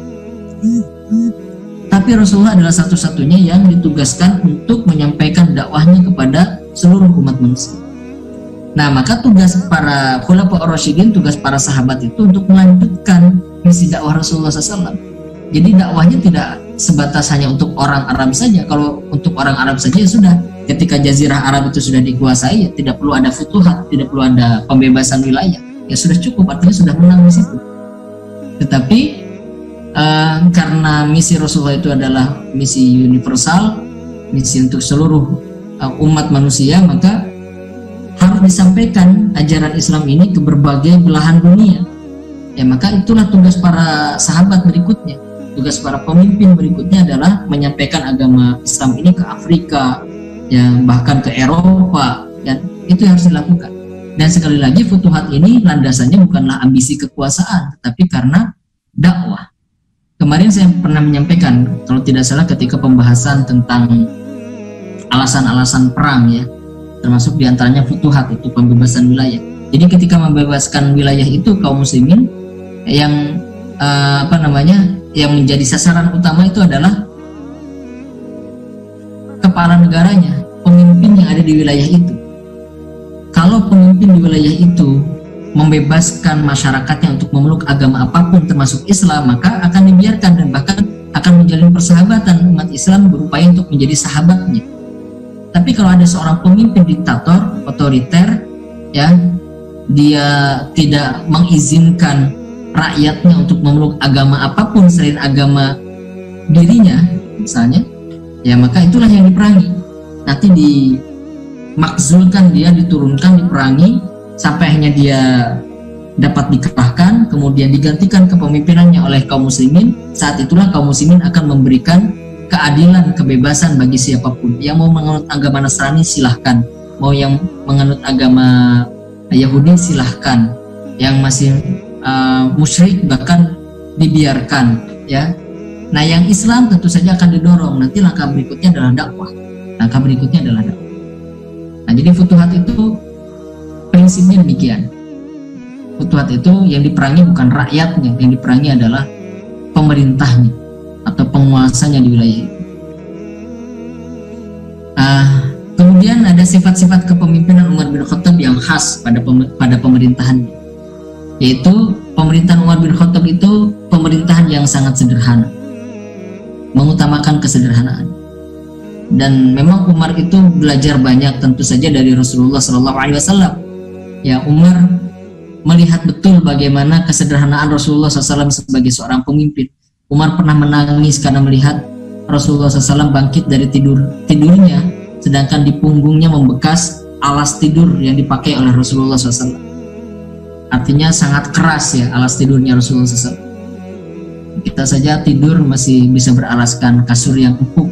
Tapi Rasulullah adalah satu-satunya yang ditugaskan untuk menyampaikan dakwahnya kepada seluruh umat manusia. Nah, maka tugas para Khulafaur Rasyidin, tugas para sahabat itu untuk melanjutkan misi dakwah Rasulullah SAW. Jadi dakwahnya tidak sebatas hanya untuk orang Arab saja. Kalau untuk orang Arab saja ya sudah, ketika Jazirah Arab itu sudah dikuasai, ya tidak perlu ada futuhat, tidak perlu ada pembebasan wilayah. Ya sudah cukup, artinya sudah menang di situ. Tetapi karena misi Rasulullah itu adalah misi universal, misi untuk seluruh umat manusia, maka harus disampaikan ajaran Islam ini ke berbagai belahan dunia. Ya, maka itulah tugas para sahabat berikutnya. Tugas para pemimpin berikutnya adalah menyampaikan agama Islam ini ke Afrika, ya, bahkan ke Eropa, dan itu yang harus dilakukan. Dan sekali lagi, futuhat ini landasannya bukanlah ambisi kekuasaan, tetapi karena dakwah. Kemarin saya pernah menyampaikan, kalau tidak salah ketika pembahasan tentang alasan-alasan perang ya, termasuk diantaranya futuhat, itu pembebasan wilayah. Jadi ketika membebaskan wilayah itu, kaum muslimin yang yang menjadi sasaran utama itu adalah kepala negaranya, pemimpin yang ada di wilayah itu. Kalau pemimpin di wilayah itu membebaskan masyarakatnya untuk memeluk agama apapun termasuk Islam, maka akan dibiarkan dan bahkan akan menjalin persahabatan. Umat Islam berupaya untuk menjadi sahabatnya. Tapi kalau ada seorang pemimpin diktator, otoriter, ya, dia tidak mengizinkan rakyatnya untuk memeluk agama apapun selain agama dirinya, misalnya, ya maka itulah yang diperangi. Nanti dimakzulkan dia, diturunkan, diperangi, sampai akhirnya dia dapat dikalahkan, kemudian digantikan kepemimpinannya oleh kaum muslimin. Saat itulah kaum muslimin akan memberikan keadilan, kebebasan bagi siapapun. Yang mau menganut agama Nasrani silahkan, mau yang menganut agama Yahudi silahkan, yang masih musyrik bahkan dibiarkan ya. Nah, yang Islam tentu saja akan didorong. Nanti langkah berikutnya adalah dakwah. Langkah berikutnya adalah dakwah. Nah, jadi futuhat itu prinsipnya demikian. Futuhat itu yang diperangi bukan rakyatnya, yang diperangi adalah pemerintahnya atau penguasanya di wilayah itu. Kemudian ada sifat-sifat kepemimpinan Umar bin Khattab yang khas pada pemerintahannya, yaitu pemerintahan Umar bin Khattab itu pemerintahan yang sangat sederhana, mengutamakan kesederhanaan. Dan memang Umar itu belajar banyak tentu saja dari Rasulullah SAW. Ya, Umar melihat betul bagaimana kesederhanaan Rasulullah SAW sebagai seorang pemimpin. Umar pernah menangis karena melihat Rasulullah SAW bangkit dari tidurnya, sedangkan di punggungnya membekas alas tidur yang dipakai oleh Rasulullah SAW. Artinya sangat keras ya alas tidurnya Rasulullah SAW. Kita saja tidur masih bisa beralaskan kasur yang empuk.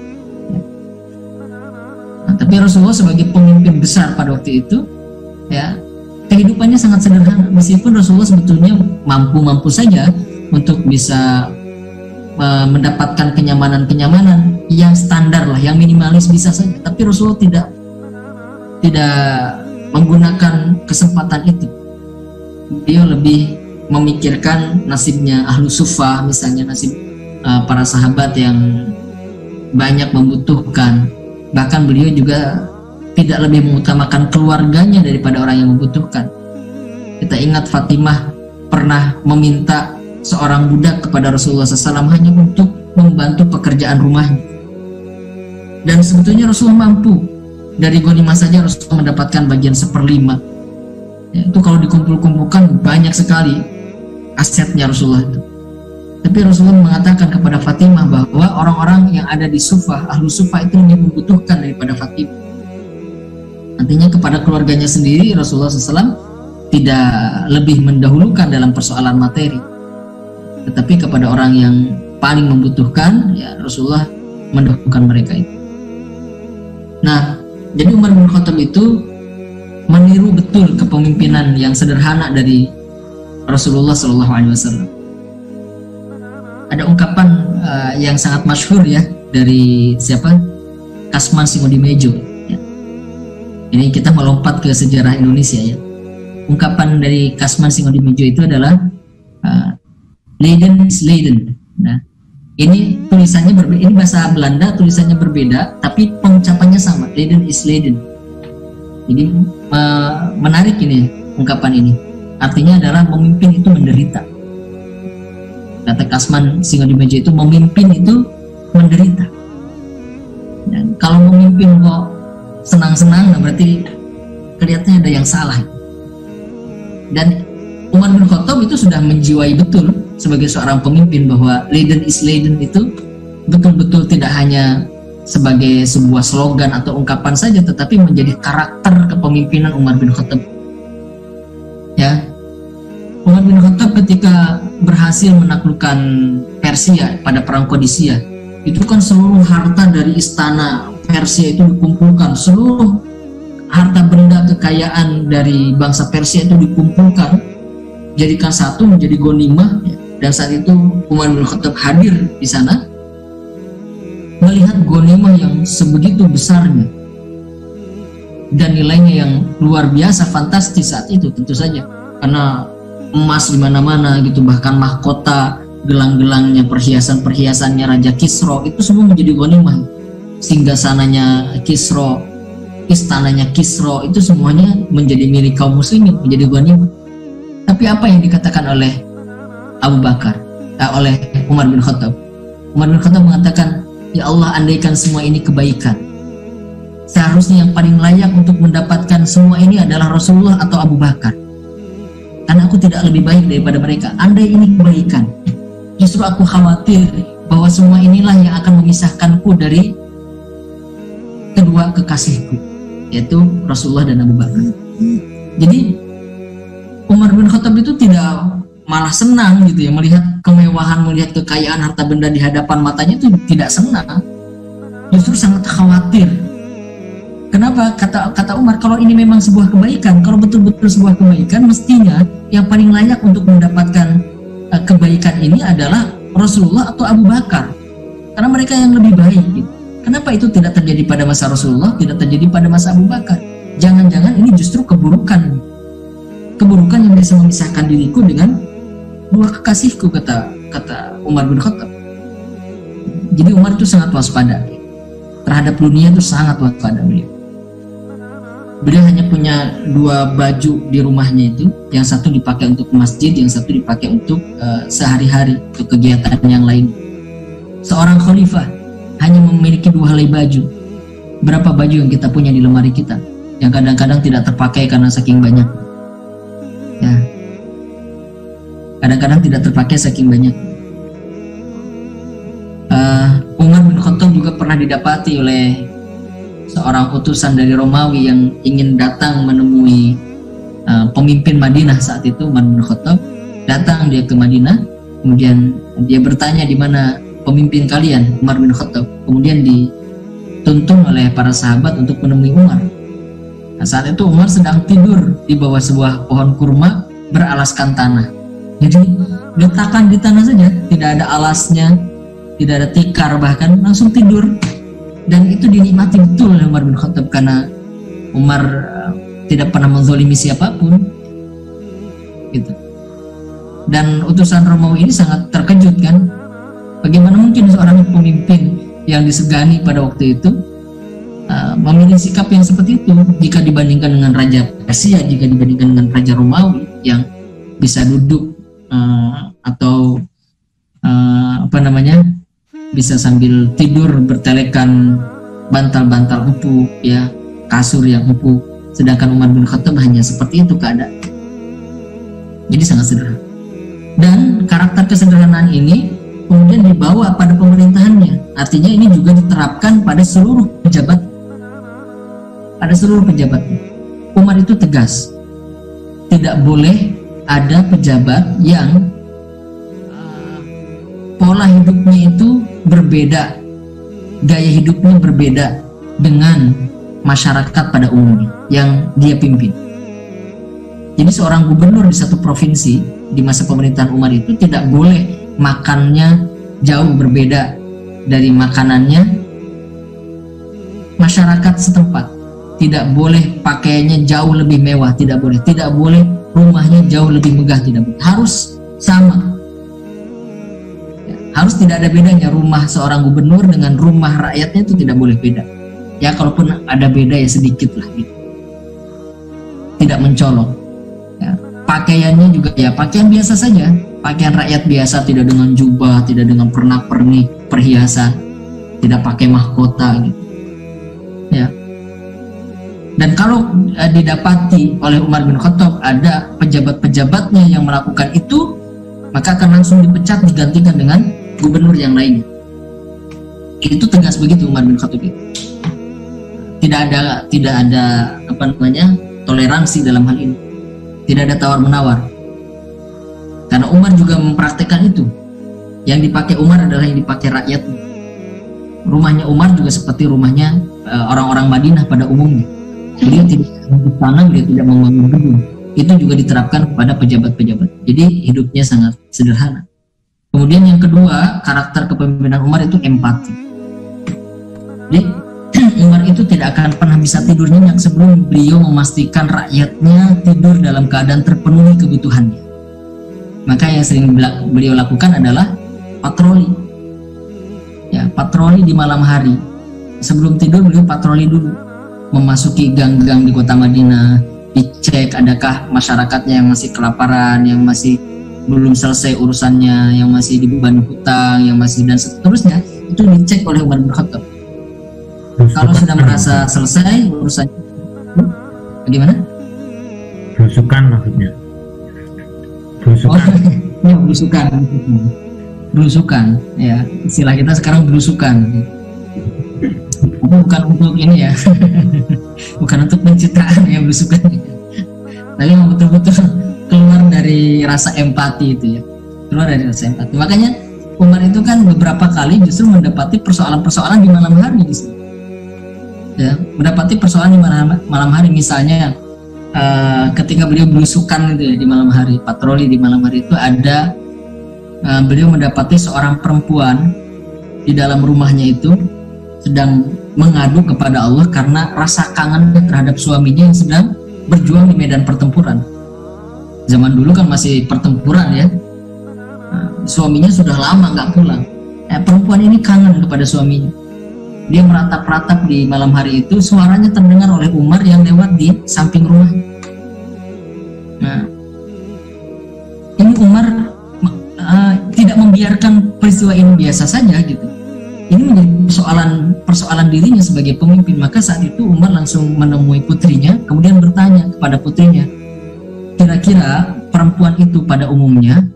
Nah, tapi Rasulullah sebagai pemimpin besar pada waktu itu, ya, kehidupannya sangat sederhana. Meskipun Rasulullah sebetulnya mampu saja untuk bisa mendapatkan kenyamanan yang standar lah, yang minimalis bisa saja. Tapi Rasulullah tidak menggunakan kesempatan itu. Beliau lebih memikirkan nasibnya ahlu sufah, misalnya nasib para sahabat yang banyak membutuhkan. Bahkan beliau juga tidak lebih mengutamakan keluarganya daripada orang yang membutuhkan. Kita ingat Fatimah pernah meminta seorang budak kepada Rasulullah SAW hanya untuk membantu pekerjaan rumahnya. Dan sebetulnya Rasulullah mampu. Dari ghanimah saja Rasulullah mendapatkan bagian 1/5. Ya, itu kalau dikumpul-kumpulkan banyak sekali asetnya Rasulullah itu. Tapi Rasulullah mengatakan kepada Fatimah bahwa orang-orang yang ada di Sufah, ahlu Sufah itu lebih membutuhkan daripada Fatimah. Artinya kepada keluarganya sendiri Rasulullah SAW tidak lebih mendahulukan dalam persoalan materi, tetapi kepada orang yang paling membutuhkan, ya Rasulullah mendahulukan mereka itu. Nah, jadi Umar bin Khattab itu meniru betul kepemimpinan yang sederhana dari Rasulullah SAW. Ada ungkapan yang sangat masyhur ya dari siapa? Kasman Singodimejo. Ya. Ini kita melompat ke sejarah Indonesia ya. Ungkapan dari Kasman Singodimejo itu adalah Leiden is Leiden. Nah, ini tulisannya berbeda. Ini bahasa Belanda, tulisannya berbeda, tapi pengucapannya sama. Leiden is Leiden. Jadi menarik ini ungkapan ini. Artinya adalah memimpin itu menderita. Kata Kasman Singodimejo itu memimpin itu menderita. Dan kalau memimpin kok senang-senang, nah berarti kelihatannya ada yang salah. Dan Umar bin Khattab itu sudah menjiwai betul sebagai seorang pemimpin bahwa Leiden is Leiden itu betul-betul tidak hanya sebagai sebuah slogan atau ungkapan saja, tetapi menjadi karakter kepemimpinan Umar bin Khattab. Ya, Umar bin Khattab ketika berhasil menaklukkan Persia pada perang Qadisiyah, itu kan seluruh harta dari istana Persia itu dikumpulkan, seluruh harta benda kekayaan dari bangsa Persia itu dikumpulkan, jadikan satu menjadi ghanimah. Dan saat itu Umar bin Khattab hadir di sana, melihat ghanimah yang sebegitu besarnya dan nilainya yang luar biasa fantastis saat itu, tentu saja karena emas di mana-mana gitu, bahkan mahkota, gelang-gelangnya, perhiasan-perhiasannya Raja Kisra itu semua menjadi ghanimah. Singgasananya Kisra, istananya Kisra itu semuanya menjadi milik kaum muslimin, menjadi ghanimah. Tapi apa yang dikatakan oleh Abu Bakar, oleh Umar bin Khattab? Umar bin Khattab mengatakan, ya Allah, andaikan semua ini kebaikan, seharusnya yang paling layak untuk mendapatkan semua ini adalah Rasulullah atau Abu Bakar, karena aku tidak lebih baik daripada mereka. Andai ini kebaikan, justru aku khawatir bahwa semua inilah yang akan memisahkanku dari kedua kekasihku, yaitu Rasulullah dan Abu Bakar. Jadi Umar bin Khattab itu tidak malah senang gitu ya, melihat kemewahan, melihat kekayaan harta benda di hadapan matanya, itu tidak senang, justru sangat khawatir. Kenapa? Kata Umar, kalau ini memang sebuah kebaikan, kalau betul-betul sebuah kebaikan, mestinya yang paling layak untuk mendapatkan kebaikan ini adalah Rasulullah atau Abu Bakar, karena mereka yang lebih baik gitu. Kenapa itu tidak terjadi pada masa Rasulullah, tidak terjadi pada masa Abu Bakar? Jangan-jangan ini justru keburukan yang bisa memisahkan diriku dengan dua kekasihku, kata Umar bin Khattab. Jadi Umar itu sangat waspada terhadap dunia, itu sangat waspada beliau. Beliau hanya punya dua baju di rumahnya itu, yang satu dipakai untuk masjid, yang satu dipakai untuk sehari-hari, untuk kegiatan yang lain. Seorang khalifah hanya memiliki dua helai baju. Berapa baju yang kita punya di lemari kita, yang kadang-kadang tidak terpakai karena saking banyak. Ya, kadang-kadang tidak terpakai saking banyak. Umar bin Khattab juga pernah didapati oleh seorang utusan dari Romawi yang ingin datang menemui pemimpin Madinah saat itu. Umar bin Khattab datang dia ke Madinah, kemudian dia bertanya, di mana pemimpin kalian, Umar bin Khattab. Kemudian dituntun oleh para sahabat untuk menemui Umar. Nah, saat itu Umar sedang tidur di bawah sebuah pohon kurma beralaskan tanah. Jadi letakkan di tanah saja, tidak ada alasnya, tidak ada tikar, bahkan langsung tidur. Dan itu dinikmati betul oleh Umar bin Khattab karena Umar tidak pernah menzalimi siapapun gitu. Dan utusan Romawi ini sangat terkejut kan, bagaimana mungkin seorang pemimpin yang disegani pada waktu itu memilih sikap yang seperti itu jika dibandingkan dengan Raja Persia, jika dibandingkan dengan Raja Romawi yang bisa duduk atau bisa sambil tidur bertelekan bantal-bantal empuk, ya, kasur yang empuk. Sedangkan Umar bin Khattab hanya seperti itu keadaan. Jadi sangat sederhana. Dan karakter kesederhanaan ini kemudian dibawa pada pemerintahannya. Artinya ini juga diterapkan pada seluruh pejabat. Pada seluruh pejabatnya. Umar itu tegas. Tidak boleh ada pejabat yang pola hidupnya itu berbeda, gaya hidupnya berbeda dengan masyarakat pada umumnya yang dia pimpin. Jadi seorang gubernur di satu provinsi di masa pemerintahan Umar itu tidak boleh makannya jauh berbeda dari makanannya masyarakat setempat. Tidak boleh pakaiannya jauh lebih mewah, tidak boleh. Tidak boleh rumahnya jauh lebih megah, tidak boleh. Harus sama. Harus tidak ada bedanya rumah seorang gubernur dengan rumah rakyatnya, itu tidak boleh beda. Ya kalaupun ada beda ya sedikit lah gitu. Tidak mencolok. Ya, pakaiannya juga ya pakaian biasa saja, pakaian rakyat biasa, tidak dengan jubah, tidak dengan pernak-pernik, perhiasan, tidak pakai mahkota gitu. Ya. Dan kalau didapati oleh Umar bin Khattab ada pejabat-pejabatnya yang melakukan itu, maka akan langsung dipecat, digantikan dengan gubernur yang lainnya. Itu tegas begitu Umar bin Khattab itu. Tidak ada toleransi dalam hal ini. Tidak ada tawar menawar. Karena Umar juga mempraktekkan itu. Yang dipakai Umar adalah yang dipakai rakyat. Rumahnya Umar juga seperti rumahnya orang-orang Madinah pada umumnya. Beliau tidak di sana, beliau tidak membangun gedung. Itu juga diterapkan kepada pejabat-pejabat. Jadi hidupnya sangat sederhana. Kemudian yang kedua, karakter kepemimpinan Umar itu empati. Jadi Umar itu tidak akan pernah bisa tidur nyenyak sebelum beliau memastikan rakyatnya tidur dalam keadaan terpenuhi kebutuhannya. Maka yang sering beliau lakukan adalah patroli. Ya, patroli di malam hari. Sebelum tidur beliau patroli dulu, memasuki gang-gang di kota Madinah, dicek adakah masyarakatnya yang masih kelaparan, yang masih belum selesai urusannya, yang masih dibebani hutang, yang masih dan seterusnya. Itu dicek oleh Umar bin Khattab. Kalau sudah merasa selesai urusannya, bagaimana? Belusukan maksudnya. Belusukan. Ya, belusukan. Ya, istilah kita sekarang belusukan. Itu bukan untuk ini ya, bukan untuk pencitraan ya belusukan. Tapi betul-betul keluar dari rasa empati itu ya, keluar dari rasa empati. Makanya Umar itu kan beberapa kali justru mendapati persoalan-persoalan di malam hari di sini. Ya, mendapati persoalan di malam hari, misalnya ketika beliau belusukan itu ya di malam hari, patroli di malam hari itu ada beliau mendapati seorang perempuan di dalam rumahnya itu sedang mengadu kepada Allah karena rasa kangen terhadap suaminya yang sedang berjuang di medan pertempuran. Zaman dulu kan masih pertempuran ya. Suaminya sudah lama nggak pulang. Perempuan ini kangen kepada suaminya. Dia meratap-ratap di malam hari itu, suaranya terdengar oleh Umar yang lewat di samping rumah. Nah, ini Umar tidak membiarkan peristiwa ini biasa saja gitu. Ini menjadi persoalan dirinya sebagai pemimpin. Maka saat itu Umar langsung menemui putrinya, kemudian bertanya kepada putrinya, kira-kira perempuan itu pada umumnya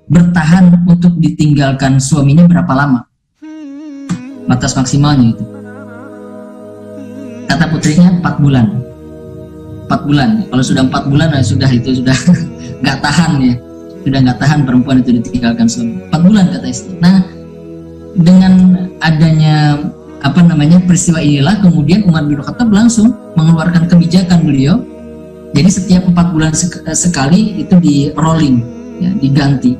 bertahan untuk ditinggalkan suaminya berapa lama? Batas maksimalnya itu. Kata putrinya 4 bulan. 4 bulan. Kalau sudah 4 bulan sudah nggak tahan ya. Sudah nggak tahan perempuan itu ditinggalkan suami. 4 bulan kata istri. Nah, dengan adanya peristiwa inilah kemudian Umar bin Khattab langsung mengeluarkan kebijakan beliau. Jadi setiap 4 bulan sekali itu di rolling ya, diganti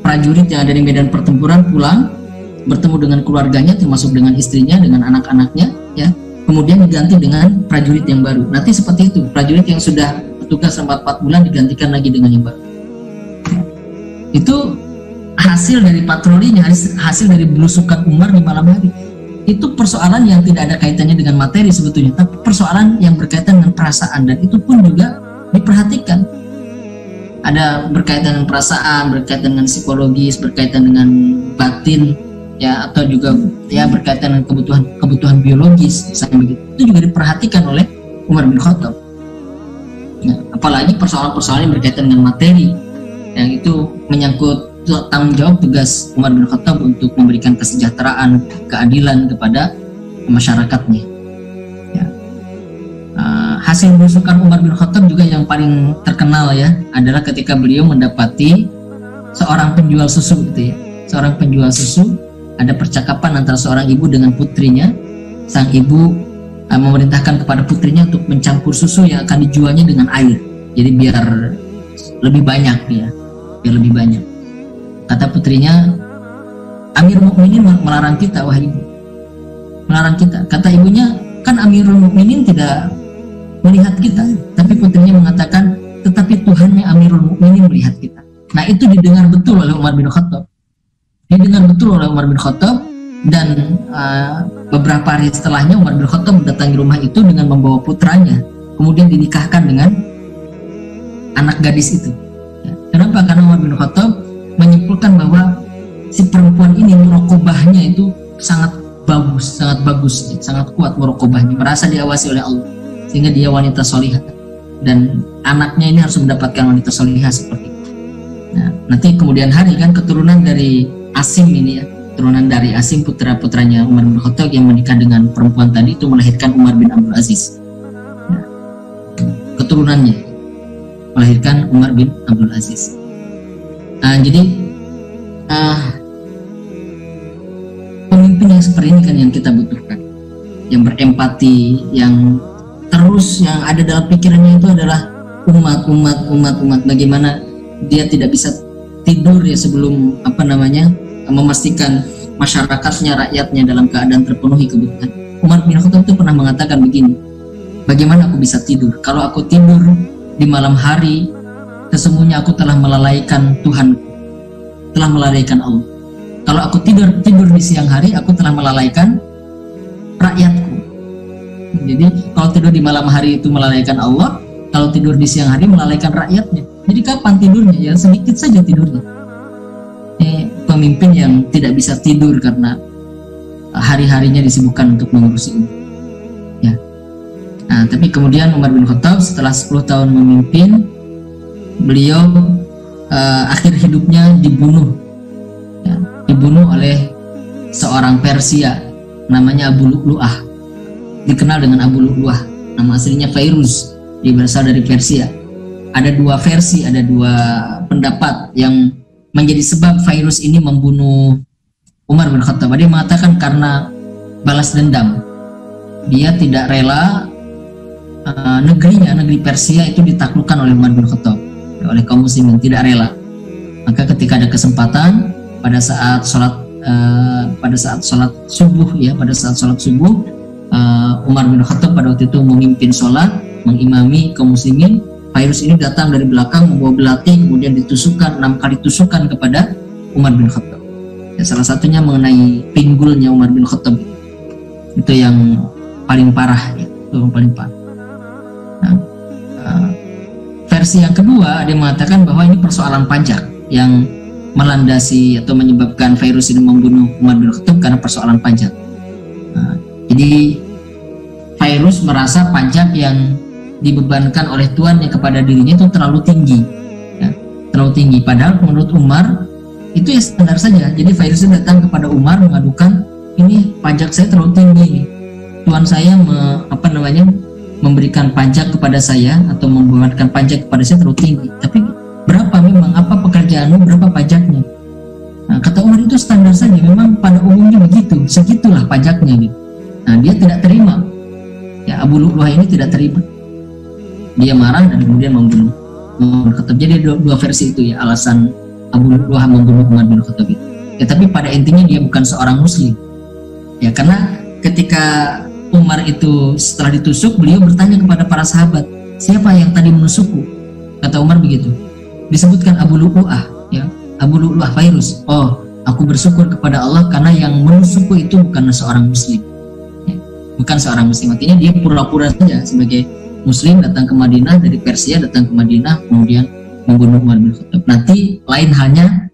prajurit yang ada di medan pertempuran pulang, bertemu dengan keluarganya, termasuk dengan istrinya, dengan anak-anaknya, ya. Kemudian diganti dengan prajurit yang baru. Nanti seperti itu, prajurit yang sudah bertugas selama 4 bulan digantikan lagi dengan yang baru. Itu hasil dari patrolinya, hasil dari belusukan Umar di malam hari. Itu persoalan yang tidak ada kaitannya dengan materi sebetulnya, tapi persoalan yang berkaitan dengan perasaan, dan itu pun juga diperhatikan. Ada berkaitan dengan perasaan, berkaitan dengan psikologis, berkaitan dengan batin, ya, atau juga ya berkaitan dengan kebutuhan biologis, misalnya begitu. Itu juga diperhatikan oleh Umar bin Khattab. Nah, apalagi persoalan-persoalan yang berkaitan dengan materi, yang itu menyangkut tanggung jawab tugas Umar bin Khattab untuk memberikan kesejahteraan, keadilan kepada masyarakatnya. Ya. Hasil belusukan Umar bin Khattab juga yang paling terkenal ya adalah ketika beliau mendapati seorang penjual susu, gitu ya, seorang penjual susu. Ada percakapan antara seorang ibu dengan putrinya. Sang ibu memerintahkan kepada putrinya untuk mencampur susu yang akan dijualnya dengan air. Jadi biar lebih banyak ya, biar lebih banyak. Kata putrinya, Amirul Mukminin melarang kita, wahai ibu, melarang kita. Kata ibunya, kan Amirul Mukminin tidak melihat kita. Tapi putrinya mengatakan, tetapi Tuhannya Amirul Mukminin melihat kita. Nah, itu didengar betul oleh Umar bin Khattab. Didengar betul oleh Umar bin Khattab, dan beberapa hari setelahnya Umar bin Khattab mendatangi rumah itu dengan membawa putranya, kemudian dinikahkan dengan anak gadis itu. Ya. Kenapa? Karena Umar bin Khattab menyimpulkan bahwa si perempuan ini muraqabahnya itu sangat bagus, sangat kuat muraqabahnya, merasa diawasi oleh Allah, sehingga dia wanita solihah, dan anaknya ini harus mendapatkan wanita solihah seperti itu. Nah, nanti kemudian hari kan keturunan dari Asim ini ya, turunan dari Asim, putra-putranya Umar bin Khattab yang menikah dengan perempuan tadi itu melahirkan Umar bin Abdul Aziz. Nah, keturunannya melahirkan Umar bin Abdul Aziz. Jadi pemimpin yang seperti ini kan yang kita butuhkan, yang berempati, yang terus yang ada dalam pikirannya itu adalah umat. Bagaimana dia tidak bisa tidur ya sebelum memastikan masyarakatnya, rakyatnya dalam keadaan terpenuhi kebutuhan. Umar bin Khattab itu pernah mengatakan begini, bagaimana aku bisa tidur? Kalau aku tidur di malam hari, sesungguhnya aku telah melalaikan Tuhanku, telah melalaikan Allah. Kalau aku tidur di siang hari, aku telah melalaikan rakyatku. Jadi kalau tidur di malam hari itu melalaikan Allah, kalau tidur di siang hari melalaikan rakyatnya. Jadi kapan tidurnya? Ya sedikit saja tidurnya. Pemimpin yang tidak bisa tidur karena hari-harinya disibukkan untuk mengurusi umat. Ya. Nah, tapi kemudian Umar bin Khattab setelah 10 tahun memimpin, beliau akhir hidupnya dibunuh, ya, dibunuh oleh seorang Persia namanya Abu Lu'lu'ah, dikenal dengan Abu Lu'lu'ah. Nama aslinya Fairuz, dia berasal dari Persia. Ada dua versi, ada dua pendapat yang menjadi sebab Fairuz ini membunuh Umar bin Khattab. Dia mengatakan karena balas dendam. Dia tidak rela negeri Persia itu ditaklukkan oleh Umar bin Khattab, oleh kaum muslimin, tidak rela. Maka ketika ada kesempatan pada saat sholat subuh, Umar bin Khattab pada waktu itu memimpin sholat, mengimami kaum muslimin. Fairuz ini datang dari belakang membawa belati, kemudian ditusukkan 6 kali tusukan kepada Umar bin Khattab. Ya, salah satunya mengenai pinggulnya Umar bin Khattab. Itu yang paling parah, ya, itu yang paling parah. Nah, versi yang kedua dia mengatakan bahwa ini persoalan pajak yang melandasi atau menyebabkan Fairuz ini membunuh Umar bin Khattab karena persoalan pajak. Nah, jadi Fairuz merasa pajak yang dibebankan oleh tuannya kepada dirinya itu terlalu tinggi, ya, terlalu tinggi. Padahal menurut Umar itu ya standar saja. Jadi Fairuz datang kepada Umar mengadukan, ini pajak saya terlalu tinggi, tuan saya memberikan pajak kepada saya atau membebankan pajak kepada saya terlalu tinggi. Tapi berapa memang, apa pekerjaanmu, berapa pajaknya? Nah, kata Umar itu standar saja, memang pada umumnya begitu, segitulah pajaknya gitu. Nah, dia tidak terima. Ya, Abu Lu'lu'ah ini tidak terima. Dia marah dan kemudian membunuh Umar bin Khattab. Jadi dua versi itu ya, alasan Abu Lu'lu'ah membunuh Umar bin Khattab itu. Ya, tapi pada intinya dia bukan seorang muslim. Ya, karena ketika Umar itu setelah ditusuk, beliau bertanya kepada para sahabat, siapa yang tadi menusukku? Kata Umar begitu. Disebutkan Abu Lu'lu'ah, ya, Abu Lu'lu'ah Fairuz. Oh, aku bersyukur kepada Allah karena yang menusukku itu bukan seorang muslim. Ya, bukan seorang muslim. Artinya dia pura-pura saja sebagai muslim, datang ke Madinah dari Persia, datang ke Madinah kemudian membunuh Umar bin Khattab. Nanti lain halnya